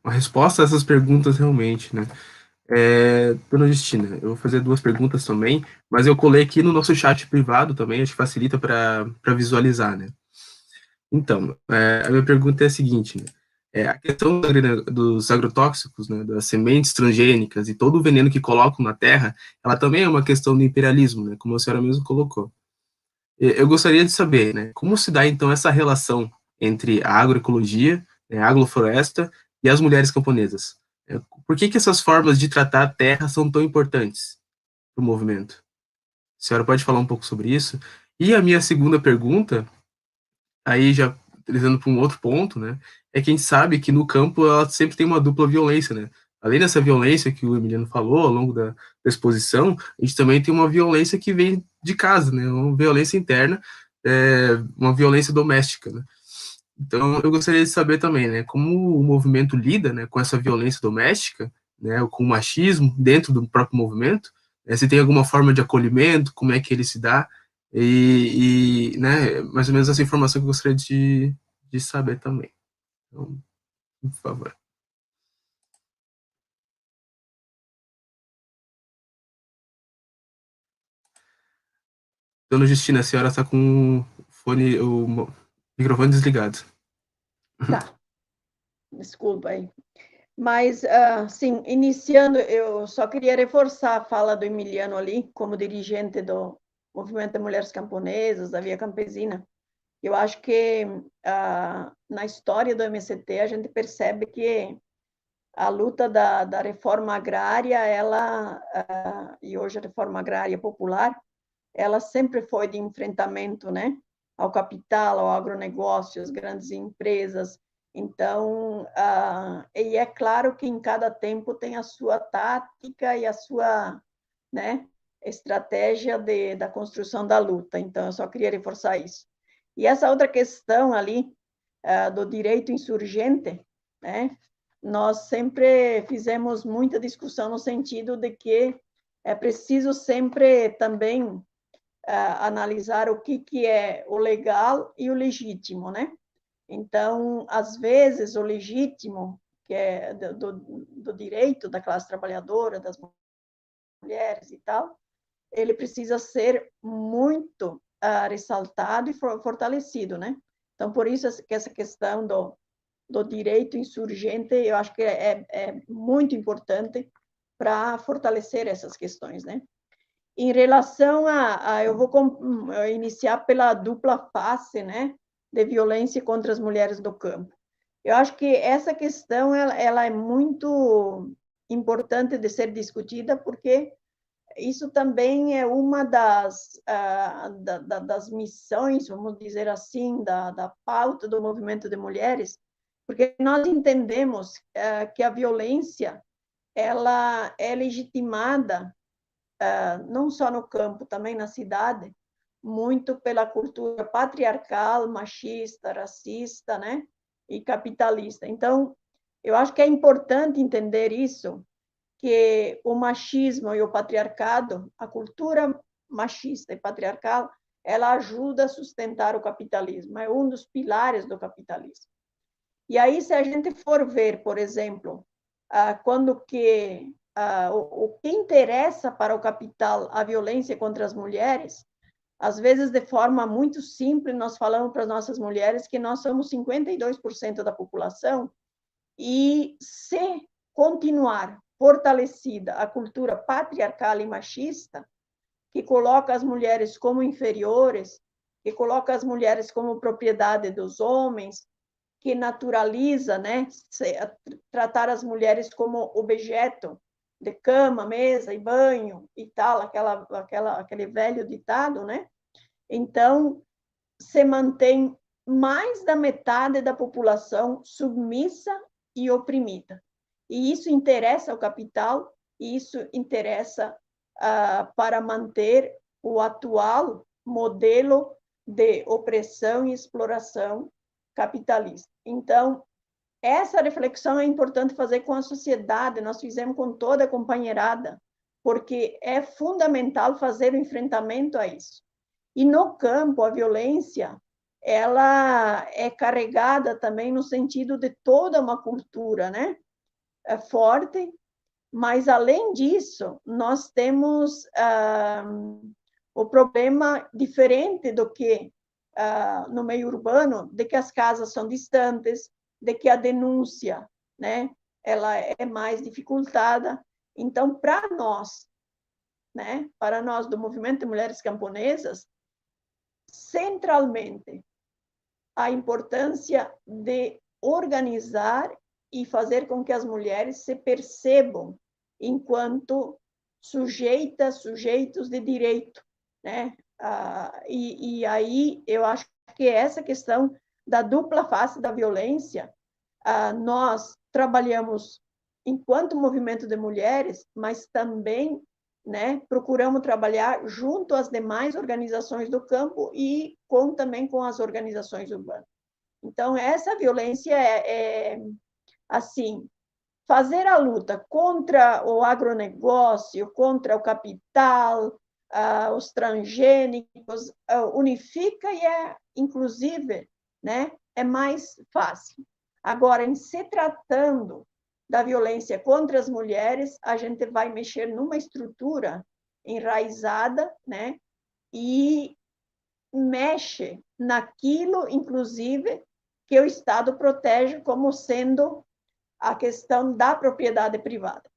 uma resposta a essas perguntas realmente, né? Dona Justina, eu vou fazer duas perguntas também, mas eu colei aqui no nosso chat privado também, acho que facilita para visualizar, né? Então, a minha pergunta é a seguinte, né? A questão dos agrotóxicos, né, das sementes transgênicas e todo o veneno que colocam na terra, ela também é uma questão do imperialismo, né, como a senhora mesmo colocou. Eu gostaria de saber, né, como se dá, então, essa relação entre a agroecologia, a agrofloresta e as mulheres camponesas? Por que essas formas de tratar a terra são tão importantes para o movimento? A senhora pode falar um pouco sobre isso? E a minha segunda pergunta, aí já trazendo para um outro ponto, né, é que a gente sabe que no campo ela sempre tem uma dupla violência, né? Além dessa violência que o Emiliano falou ao longo da exposição, a gente também tem uma violência que vem de casa, né? Uma violência interna, uma violência doméstica, né? Então, eu gostaria de saber também, né, como o movimento lida, né, com essa violência doméstica, né, com o machismo dentro do próprio movimento, né, se tem alguma forma de acolhimento, como é que ele se dá, né, mais ou menos essa informação que eu gostaria de saber também. Então, por favor. Dona Justina, a senhora está com o microfone desligado. Tá. Desculpa aí. Mas, sim, iniciando, eu só queria reforçar a fala do Emiliano ali, como dirigente do Movimento de Mulheres Camponesas, da Via Campesina. Eu acho que, na história do MST, a gente percebe que a luta da reforma agrária, e hoje a reforma agrária popular, ela sempre foi de enfrentamento, né, ao capital, ao agronegócio, às grandes empresas. Então, e é claro que em cada tempo tem a sua tática e a sua, né, estratégia da construção da luta. Então, eu só queria reforçar isso. E essa outra questão ali, do direito insurgente, né, nós sempre fizemos muita discussão no sentido de que é preciso sempre também analisar o que é o legal e o legítimo, né? Então, às vezes, o legítimo, que é do direito da classe trabalhadora, das mulheres e tal, ele precisa ser muito ressaltado e fortalecido, né? Então, por isso que essa questão do direito insurgente, eu acho que é muito importante para fortalecer essas questões, né? Em relação eu vou iniciar pela dupla face, né, de violência contra as mulheres do campo. Eu acho que essa questão ela é muito importante de ser discutida, porque isso também é uma das missões, vamos dizer assim, da pauta do movimento de mulheres, porque nós entendemos que a violência ela é legitimada não só no campo, também na cidade, muito pela cultura patriarcal, machista, racista, né, e capitalista. Então, eu acho que é importante entender isso, que o machismo e o patriarcado, a cultura machista e patriarcal, ela ajuda a sustentar o capitalismo, é um dos pilares do capitalismo. E aí, se a gente for ver, por exemplo, quando que o que interessa para o capital a violência contra as mulheres, às vezes, de forma muito simples, nós falamos para as nossas mulheres que nós somos 52% da população, e se continuar fortalecida a cultura patriarcal e machista, que coloca as mulheres como inferiores, que coloca as mulheres como propriedade dos homens, que naturaliza, né, tratar as mulheres como objeto de cama, mesa e banho e tal, aquele velho ditado, né? Então, se mantém mais da metade da população submissa e oprimida. E isso interessa ao capital, e isso interessa para manter o atual modelo de opressão e exploração capitalista. Então, essa reflexão é importante fazer com a sociedade, nós fizemos com toda a companheirada, porque é fundamental fazer o enfrentamento a isso. E no campo, a violência, ela é carregada também no sentido de toda uma cultura, né? É forte, mas, além disso, nós temos o problema diferente do que no meio urbano, de que as casas são distantes, de que a denúncia, né, ela é mais dificultada. Então, para nós do Movimento de Mulheres Camponesas, centralmente, a importância de organizar e fazer com que as mulheres se percebam enquanto sujeitos de direito, né? E aí eu acho que essa questão da dupla face da violência, nós trabalhamos enquanto movimento de mulheres, mas também, né, procuramos trabalhar junto às demais organizações do campo e também com as organizações urbanas. Então, essa violência assim, fazer a luta contra o agronegócio, contra o capital, os transgênicos, unifica e inclusive, né, é mais fácil. Agora, em se tratando da violência contra as mulheres, a gente vai mexer numa estrutura enraizada, né, e mexe naquilo, inclusive, que o Estado protege como sendo a questão da propriedade privada.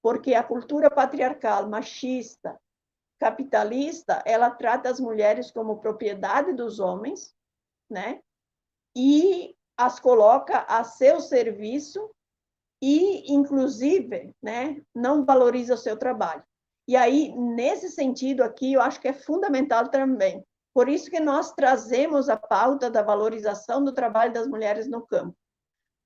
Porque a cultura patriarcal, machista, capitalista, ela trata as mulheres como propriedade dos homens, né? E as coloca a seu serviço e, inclusive, né, não valoriza o seu trabalho. E aí, nesse sentido aqui, eu acho que é fundamental também. Por isso que nós trazemos a pauta da valorização do trabalho das mulheres no campo.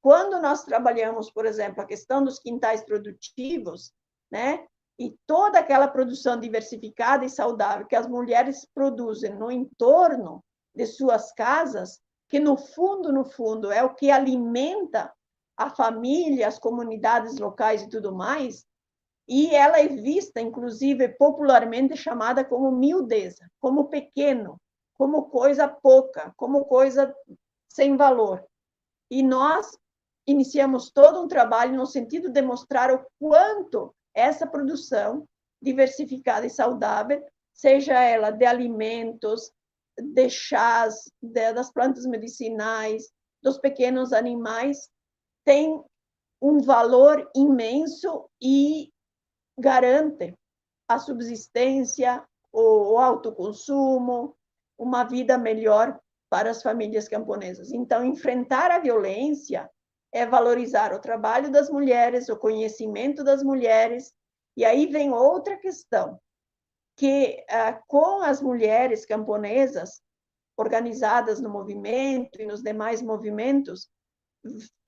Quando nós trabalhamos, por exemplo, a questão dos quintais produtivos, né, e toda aquela produção diversificada e saudável que as mulheres produzem no entorno de suas casas, que no fundo, é o que alimenta a família, as comunidades locais e tudo mais, e ela é vista, inclusive, popularmente chamada como miudeza, como pequeno, como coisa pouca, como coisa sem valor. E nós iniciamos todo um trabalho no sentido de mostrar o quanto essa produção diversificada e saudável, seja ela de alimentos, de chás, das plantas medicinais, dos pequenos animais, tem um valor imenso e garante a subsistência, o autoconsumo, uma vida melhor para as famílias camponesas. Então, enfrentar a violência é valorizar o trabalho das mulheres, o conhecimento das mulheres, e aí vem outra questão, que com as mulheres camponesas organizadas no movimento e nos demais movimentos,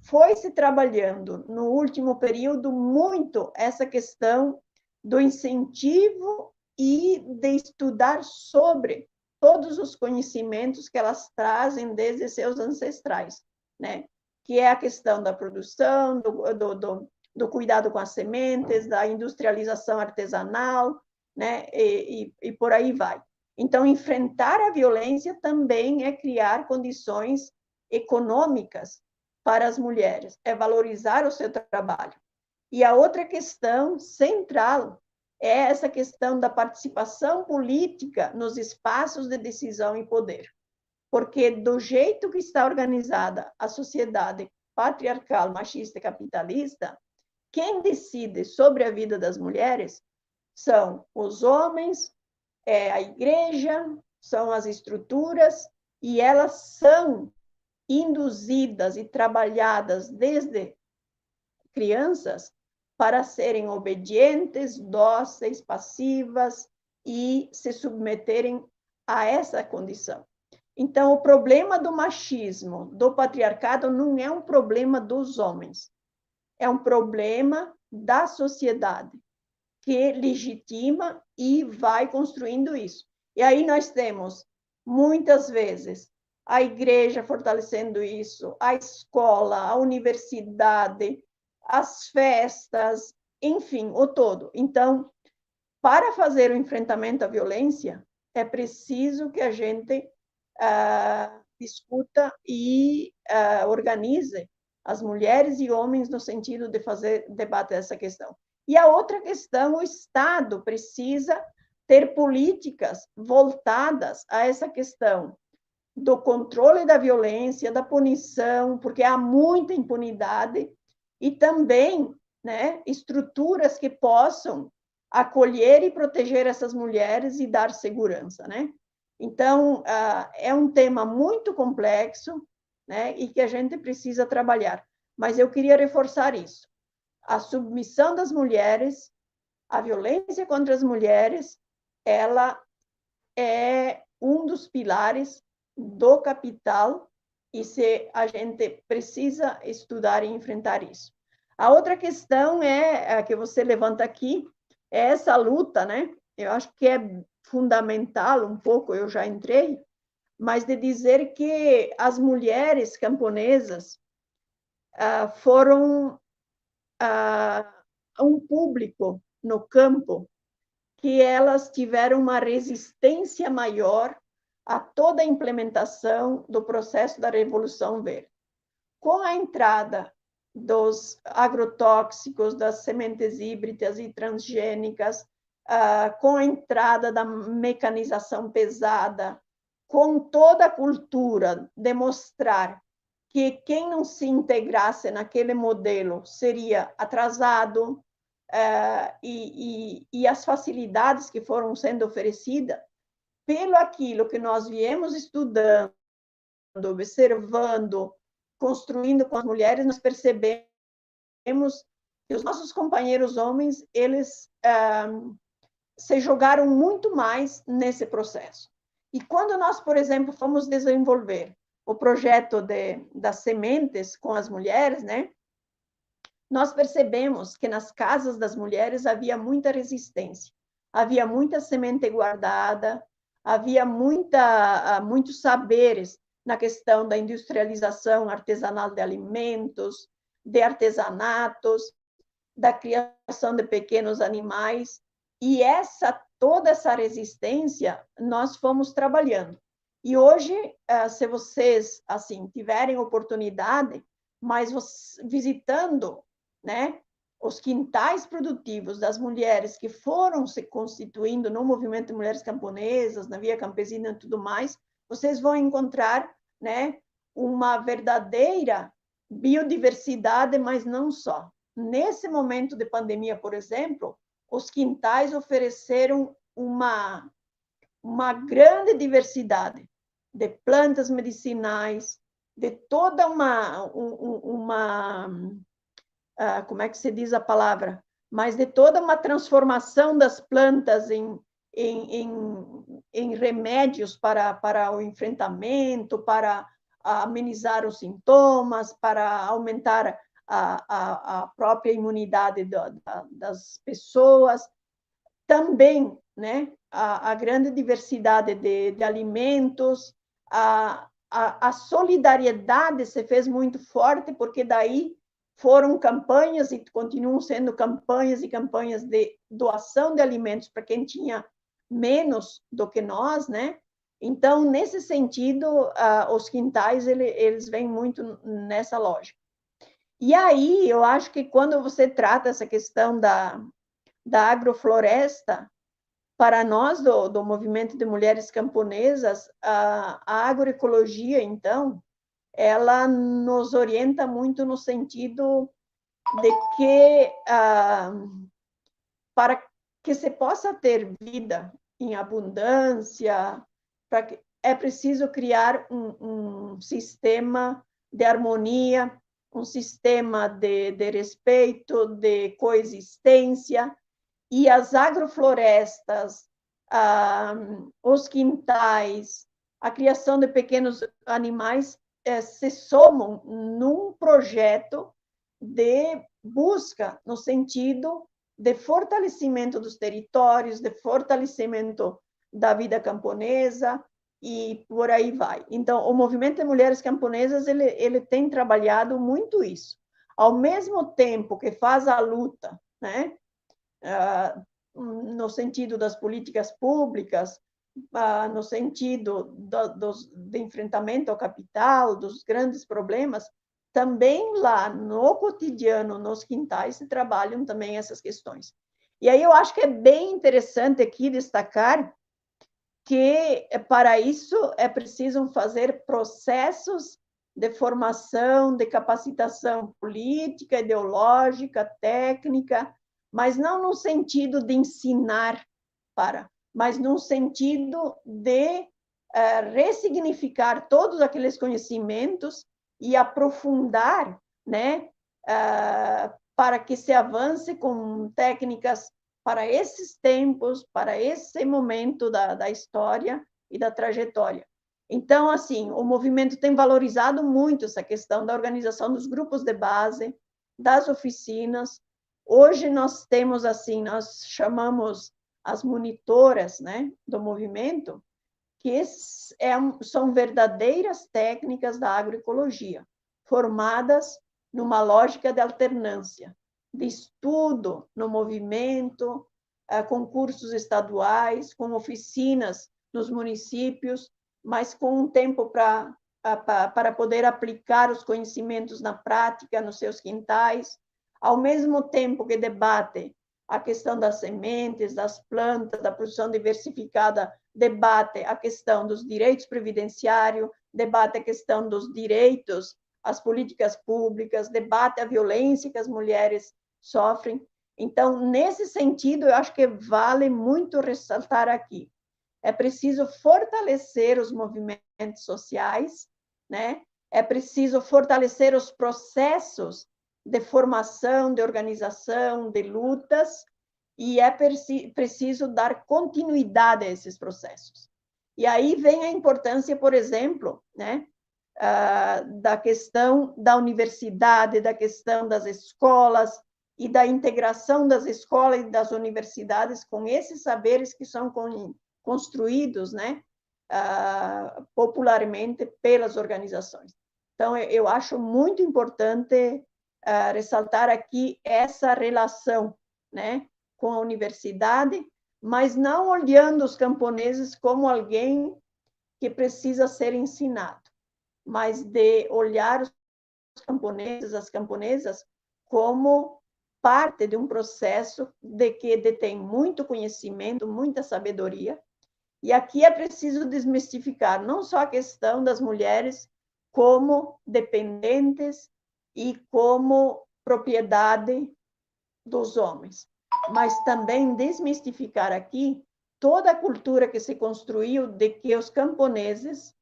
foi se trabalhando no último período muito essa questão do incentivo e de estudar sobre todos os conhecimentos que elas trazem desde seus ancestrais, né? Que é a questão da produção, do cuidado com as sementes, da industrialização artesanal, né? E por aí vai. Então, enfrentar a violência também é criar condições econômicas para as mulheres, é valorizar o seu trabalho. E a outra questão central é essa questão da participação política nos espaços de decisão e poder. Porque do jeito que está organizada a sociedade patriarcal, machista e capitalista, quem decide sobre a vida das mulheres são os homens, é a igreja, são as estruturas, e elas são induzidas e trabalhadas desde crianças para serem obedientes, dóceis, passivas e se submeterem a essa condição. Então, o problema do machismo, do patriarcado, não é um problema dos homens, é um problema da sociedade, que legitima e vai construindo isso. E aí nós temos, muitas vezes, a igreja fortalecendo isso, a escola, a universidade, as festas, enfim, o todo. Então, para fazer o enfrentamento à violência, é preciso que a gente discuta e organize as mulheres e homens no sentido de debater essa questão. E a outra questão, o Estado precisa ter políticas voltadas a essa questão do controle da violência, da punição, porque há muita impunidade, e também, né, estruturas que possam acolher e proteger essas mulheres e dar segurança, né? Então, é um tema muito complexo, né, e que a gente precisa trabalhar. Mas eu queria reforçar isso. A submissão das mulheres, a violência contra as mulheres, ela é um dos pilares do capital, e se a gente precisa estudar e enfrentar isso. A outra questão é a que você levanta aqui, é essa luta, né? Eu acho que é fundamental, um pouco, eu já entrei, mas de dizer que as mulheres camponesas foram um público no campo que elas tiveram uma resistência maior a toda a implementação do processo da Revolução Verde. Com a entrada dos agrotóxicos, das sementes híbridas e transgênicas, com a entrada da mecanização pesada, com toda a cultura de mostrar que quem não se integrasse naquele modelo seria atrasado, e as facilidades que foram sendo oferecidas, pelo aquilo que nós viemos estudando, observando, construindo com as mulheres, nós percebemos que os nossos companheiros homens, eles se jogaram muito mais nesse processo. E quando nós, por exemplo, fomos desenvolver o projeto das sementes com as mulheres, né, nós percebemos que nas casas das mulheres havia muita resistência, havia muita semente guardada, havia muitos saberes na questão da industrialização artesanal de alimentos, de artesanatos, da criação de pequenos animais, e toda essa resistência nós fomos trabalhando. E hoje, se vocês assim tiverem oportunidade, mas visitando, né, os quintais produtivos das mulheres que foram se constituindo no movimento de mulheres camponesas, na Via Campesina e tudo mais, vocês vão encontrar, né, uma verdadeira biodiversidade, mas não só. Nesse momento de pandemia, por exemplo, os quintais ofereceram uma grande diversidade de plantas medicinais, de toda como é que se diz a palavra? Mas de toda uma transformação das plantas em remédios para o enfrentamento, para amenizar os sintomas, para aumentar a própria imunidade das pessoas. Também, né, a grande diversidade de alimentos, a solidariedade se fez muito forte, porque daí foram campanhas e continuam sendo campanhas e campanhas de doação de alimentos para quem tinha menos do que nós, né? Então, nesse sentido, os quintais, eles vêm muito nessa lógica. E aí, eu acho que quando você trata essa questão da agrofloresta, para nós, do movimento de mulheres camponesas, a agroecologia, então, ela nos orienta muito no sentido de que, para que se possa ter vida em abundância, é preciso criar um sistema de harmonia, um sistema de respeito, de coexistência, e as agroflorestas, os quintais, a criação de pequenos animais se somam num projeto de busca no sentido de fortalecimento dos territórios, de fortalecimento da vida camponesa, e por aí vai. Então, o movimento de mulheres camponesas, ele tem trabalhado muito isso. Ao mesmo tempo que faz a luta, né, no sentido das políticas públicas, no sentido de enfrentamento ao capital, dos grandes problemas, também lá no cotidiano, nos quintais, se trabalham também essas questões. E aí eu acho que é bem interessante aqui destacar que, para isso, é preciso fazer processos de formação, de capacitação política, ideológica, técnica, mas não no sentido de ensinar mas no sentido de ressignificar todos aqueles conhecimentos e aprofundar, né, para que se avance com técnicas para esses tempos, para esse momento da história e da trajetória. Então, assim, o movimento tem valorizado muito essa questão da organização dos grupos de base, das oficinas. Hoje nós temos, assim, nós chamamos as monitoras, né, do movimento, que são verdadeiras técnicas da agroecologia, formadas numa lógica de alternância, de estudo no movimento, com cursos estaduais, com oficinas nos municípios, mas com um tempo para poder aplicar os conhecimentos na prática, nos seus quintais, ao mesmo tempo que debate a questão das sementes, das plantas, da produção diversificada, debate a questão dos direitos previdenciários, debate a questão dos direitos às políticas públicas, debate a violência que as mulheres sofrem. Então, nesse sentido, eu acho que vale muito ressaltar aqui. É preciso fortalecer os movimentos sociais, né? É preciso fortalecer os processos de formação, de organização, de lutas, e é preciso dar continuidade a esses processos. E aí vem a importância, por exemplo, né, da questão da universidade, da questão das escolas e da integração das escolas e das universidades com esses saberes que são construídos, né, popularmente pelas organizações. Então, eu acho muito importante ressaltar aqui essa relação, né, com a universidade, mas não olhando os camponeses como alguém que precisa ser ensinado, mas de olhar os camponeses, as camponesas, como parte de um processo de que detém muito conhecimento, muita sabedoria. E aqui é preciso desmistificar não só a questão das mulheres como dependentes e como propriedade dos homens, mas também desmistificar aqui toda a cultura que se construiu de que os camponeses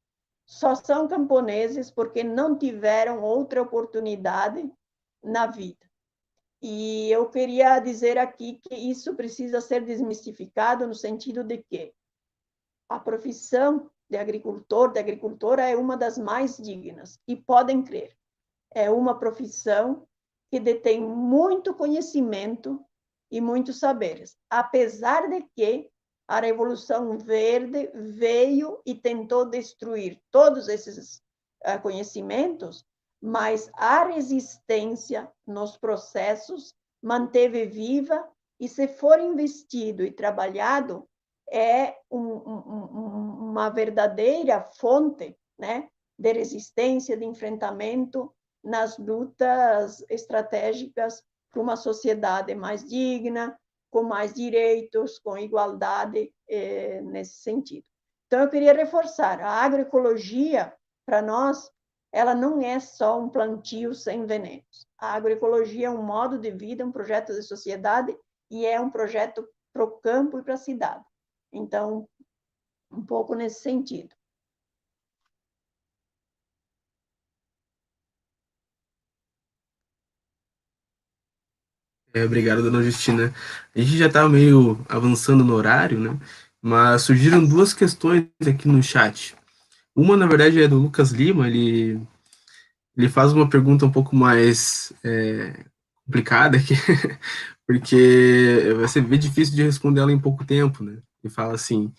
só são camponeses porque não tiveram outra oportunidade na vida. E eu queria dizer aqui que isso precisa ser desmistificado no sentido de que a profissão de agricultor, de agricultora, é uma das mais dignas. E podem crer, é uma profissão que detém muito conhecimento e muitos saberes, apesar de que a Revolução Verde veio e tentou destruir todos esses conhecimentos, mas a resistência nos processos manteve viva, e se for investido e trabalhado, é uma verdadeira fonte, né, de resistência, de enfrentamento nas lutas estratégicas para uma sociedade mais digna, com mais direitos, com igualdade nesse sentido. Então, eu queria reforçar, a agroecologia, para nós, ela não é só um plantio sem venenos. A agroecologia é um modo de vida, um projeto de sociedade, e é um projeto para o campo e para a cidade. Então, um pouco nesse sentido. Obrigado, dona Justina. A gente já está meio avançando no horário, né? Mas surgiram duas questões aqui no chat. Uma, na verdade, é do Lucas Lima. Ele faz uma pergunta um pouco mais complicada aqui, porque vai ser bem difícil de responder ela em pouco tempo, né? Ele fala assim,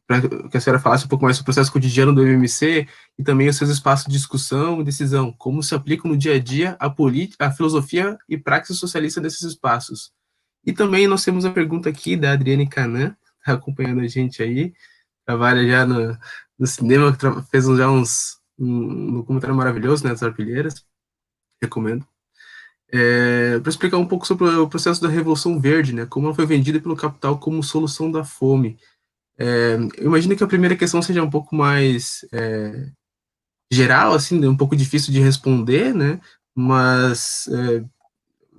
para que a senhora falasse um pouco mais sobre o processo cotidiano do MMC e também os seus espaços de discussão e decisão, como se aplicam no dia a dia a filosofia e praxis socialista desses espaços. E também nós temos a pergunta aqui da Adriane Canan, está acompanhando a gente aí, trabalha já no cinema, fez já um documentário maravilhoso, né, das Arpilheiras, recomendo. Para explicar um pouco sobre o processo da Revolução Verde, né, como ela foi vendida pelo capital como solução da fome. Eu imagino que a primeira questão seja um pouco mais geral, assim, um pouco difícil de responder, né, mas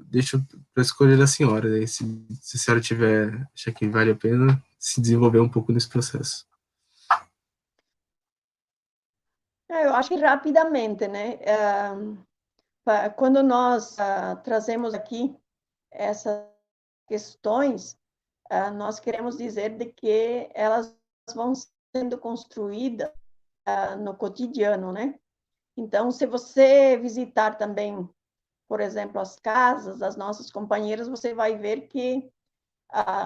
deixo para escolher a senhora, né, se a senhora achar que vale a pena se desenvolver um pouco nesse processo. Eu acho que rapidamente, né, quando nós trazemos aqui essas questões, nós queremos dizer de que elas vão sendo construídas no cotidiano, né? Então, se você visitar também, por exemplo, as casas das nossas companheiras, você vai ver que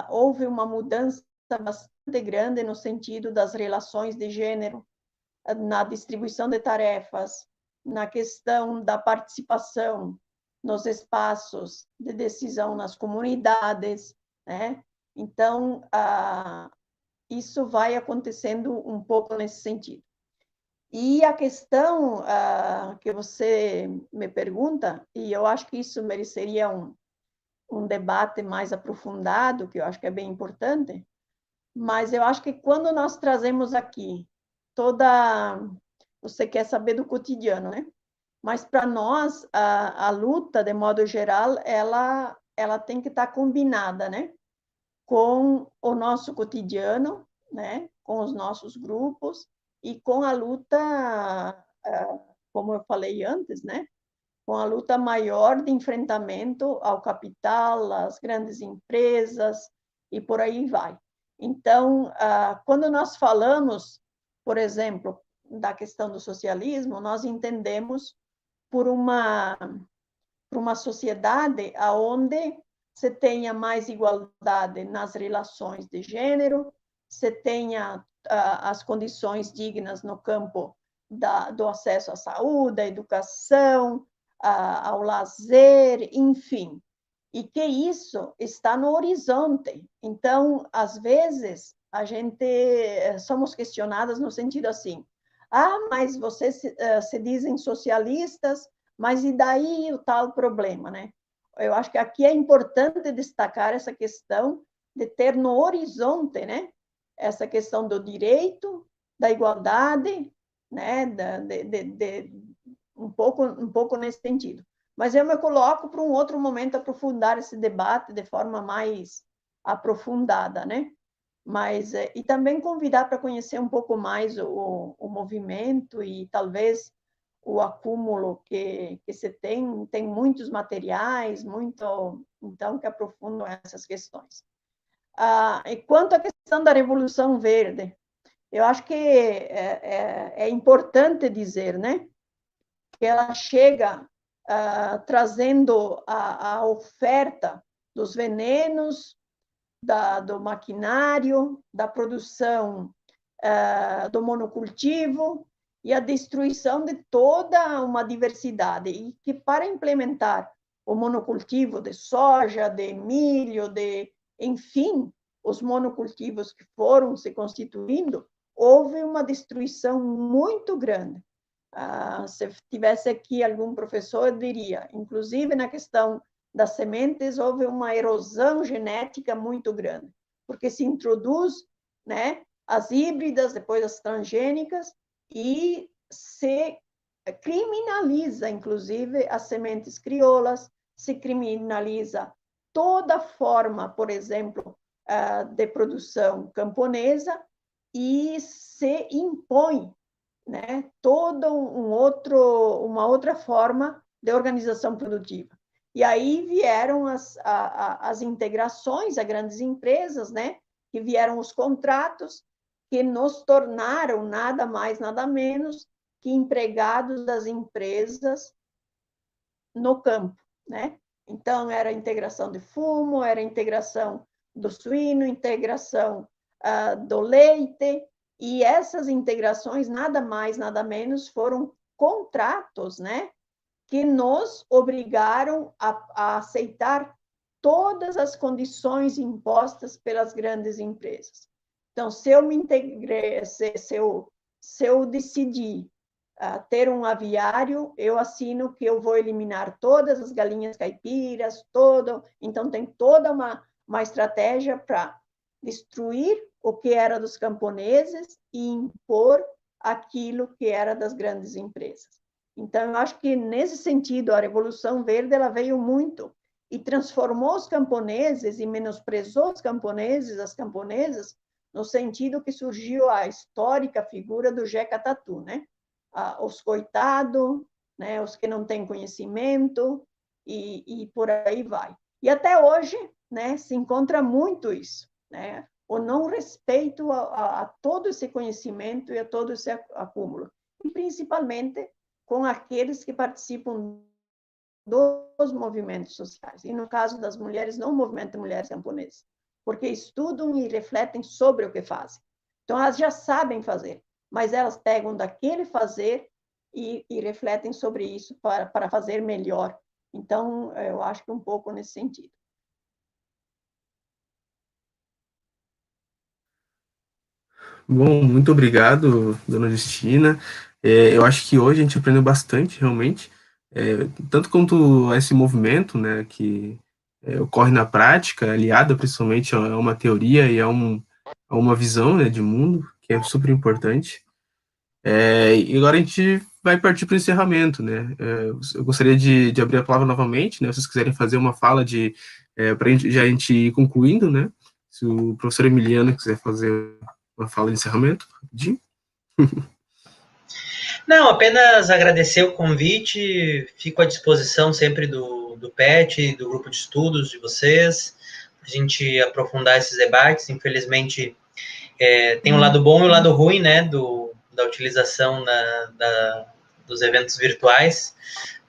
houve uma mudança bastante grande no sentido das relações de gênero, na distribuição de tarefas, na questão da participação nos espaços de decisão nas comunidades, né? Então, isso vai acontecendo um pouco nesse sentido. E a questão que você me pergunta, e eu acho que isso mereceria um debate mais aprofundado, que eu acho que é bem importante, mas eu acho que quando nós trazemos aqui você quer saber do cotidiano, né? Mas para nós, a luta, de modo geral, ela tem que estar combinada, né? Com o nosso cotidiano, né? Com os nossos grupos e com a luta, como eu falei antes, né? com a luta maior de enfrentamento ao capital, às grandes empresas e por aí vai. Então, quando nós falamos, por exemplo, da questão do socialismo, nós entendemos por uma sociedade onde você tenha mais igualdade nas relações de gênero, você tenha as condições dignas no campo do acesso à saúde, à educação, ao lazer, enfim, e que isso está no horizonte. Então, às vezes, a gente somos questionadas no sentido assim, mas vocês se dizem socialistas, mas e daí o tal problema, né? Eu acho que aqui é importante destacar essa questão de ter no horizonte, né, essa questão do direito, da igualdade, né, um pouco nesse sentido. Mas eu me coloco para um outro momento aprofundar esse debate de forma mais aprofundada, né? Mas, e também convidar para conhecer um pouco mais o movimento e talvez o acúmulo que se tem muitos materiais, então, que aprofundam essas questões. E quanto à questão da Revolução Verde, eu acho que é importante dizer, né, que ela chega trazendo a oferta dos venenos, do maquinário, da produção do monocultivo e a destruição de toda uma diversidade, e que para implementar o monocultivo de soja, de milho, enfim, os monocultivos que foram se constituindo, houve uma destruição muito grande. Se tivesse aqui algum professor, eu diria, inclusive na questão das sementes, houve uma erosão genética muito grande, porque se introduz, né, as híbridas, depois as transgênicas, e se criminaliza, inclusive, as sementes crioulas, se criminaliza toda forma, por exemplo, de produção camponesa, e se impõe, né, toda uma outra forma de organização produtiva. E aí vieram as integrações a grandes empresas, né, que vieram os contratos, que nos tornaram nada mais, nada menos que empregados das empresas no campo, né? Então, era a integração de fumo, era a integração do suíno, integração do leite, e essas integrações, nada mais, nada menos, foram contratos, né, que nos obrigaram a aceitar todas as condições impostas pelas grandes empresas. Então, se eu me integrei, se eu decidir ter um aviário, eu assino que eu vou eliminar todas as galinhas caipiras, então tem toda uma estratégia para destruir o que era dos camponeses e impor aquilo que era das grandes empresas. Então, eu acho que, nesse sentido, a Revolução Verde ela veio muito e transformou os camponeses e menosprezou os camponeses, as camponesas, no sentido que surgiu a histórica figura do Jeca Tatu, né? Os coitados, né? Os que não têm conhecimento, e por aí vai. E até hoje, né, se encontra muito isso, né? O não respeito a todo esse conhecimento e a todo esse acúmulo, e principalmente com aqueles que participam dos movimentos sociais, e no caso das mulheres, não o movimento de mulheres camponesas, porque estudam e refletem sobre o que fazem. Então, elas já sabem fazer, mas elas pegam daquele fazer e refletem sobre isso para fazer melhor. Então, eu acho que um pouco nesse sentido. Bom, muito obrigado, dona Justina. Eu acho que hoje a gente aprendeu bastante, realmente, tanto quanto esse movimento, né, que ocorre na prática, aliada principalmente a uma teoria e a uma visão, né, de mundo, que é super importante. E agora a gente vai partir para o encerramento, né? Eu gostaria de abrir a palavra novamente, né? Se vocês quiserem fazer uma fala para a gente ir concluindo, né? Se o professor Emiliano quiser fazer uma fala de encerramento, rapidinho. Não, apenas agradecer o convite, fico à disposição sempre do PET, do grupo de estudos de vocês, para a gente aprofundar esses debates. Infelizmente, tem um lado bom e o lado ruim, né, da utilização dos eventos virtuais,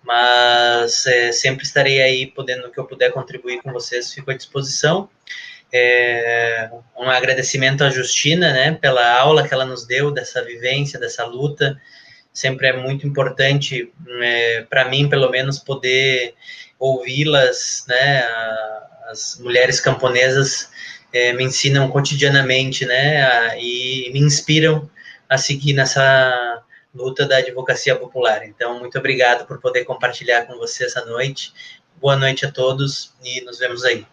mas sempre estarei aí, podendo, que eu puder contribuir com vocês, fico à disposição. Um agradecimento à Justina, né, pela aula que ela nos deu, dessa vivência, dessa luta. Sempre é muito importante, para mim, pelo menos, poder ouvi-las, né, as mulheres camponesas me ensinam cotidianamente, né, e me inspiram a seguir nessa luta da advocacia popular. Então, muito obrigado por poder compartilhar com você essa noite. Boa noite a todos e nos vemos aí.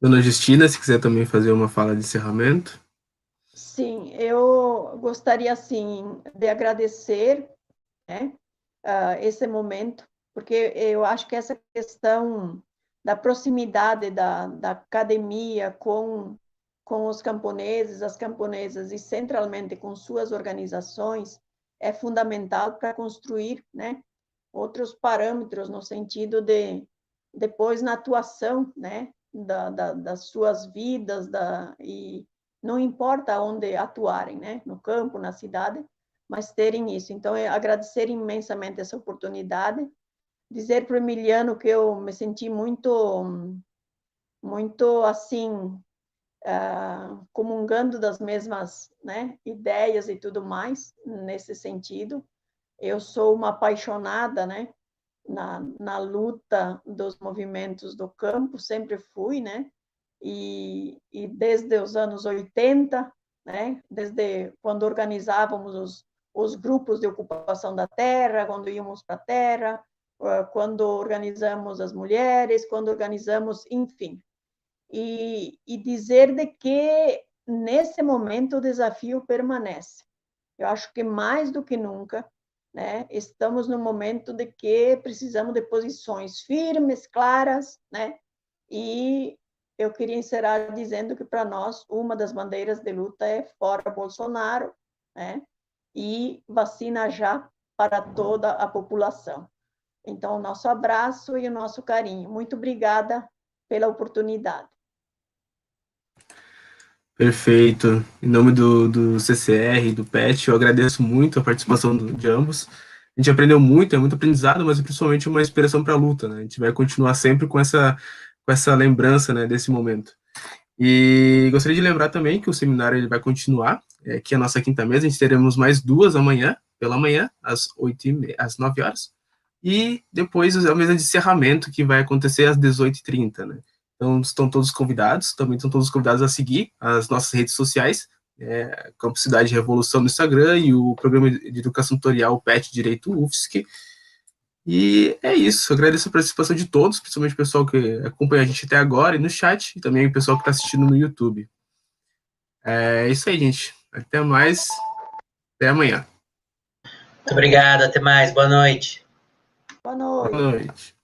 Dona Justina, se quiser também fazer uma fala de encerramento. Sim, eu gostaria, assim, de agradecer, né, esse momento, porque eu acho que essa questão da proximidade da academia com os camponeses, as camponesas, e centralmente com suas organizações, é fundamental para construir, né, outros parâmetros no sentido de, depois, na atuação, né, das suas vidas, e não importa onde atuarem, né, no campo, na cidade, mas terem isso. Então, agradecer imensamente essa oportunidade, dizer para o Emiliano que eu me senti muito, assim, comungando das mesmas, né, ideias e tudo mais, nesse sentido. Eu sou uma apaixonada, né, na luta dos movimentos do campo, sempre fui, né, e desde os anos 80, né, desde quando organizávamos os grupos de ocupação da terra, quando íamos para a terra, quando organizamos as mulheres, quando organizamos, enfim. E dizer de que, nesse momento, o desafio permanece. Eu acho que, mais do que nunca, né, estamos no momento de que precisamos de posições firmes, claras, né, e eu queria encerrar dizendo que, para nós, uma das bandeiras de luta é fora Bolsonaro, né, e vacina já para toda a população. Então, o nosso abraço e o nosso carinho. Muito obrigada pela oportunidade. Perfeito. Em nome do CCR e do PET, eu agradeço muito a participação de ambos. A gente aprendeu muito, é muito aprendizado, mas principalmente uma inspiração para a luta, né? A gente vai continuar sempre com essa lembrança, né, desse momento. E gostaria de lembrar também que o seminário ele vai continuar, aqui a nossa quinta mesa, a gente teremos mais 2 amanhã, pela manhã, às 9 horas, e depois a mesa de encerramento, que vai acontecer às 18h30, né? Então, estão todos convidados, também estão todos convidados a seguir as nossas redes sociais, Campo Cidade Revolução no Instagram e o programa de educação tutorial PET Direito UFSC. E é isso, agradeço a participação de todos, principalmente o pessoal que acompanha a gente até agora e no chat, e também o pessoal que está assistindo no YouTube. É isso aí, gente. Até mais. Até amanhã. Muito obrigado, até mais. Boa noite. Boa noite. Boa noite.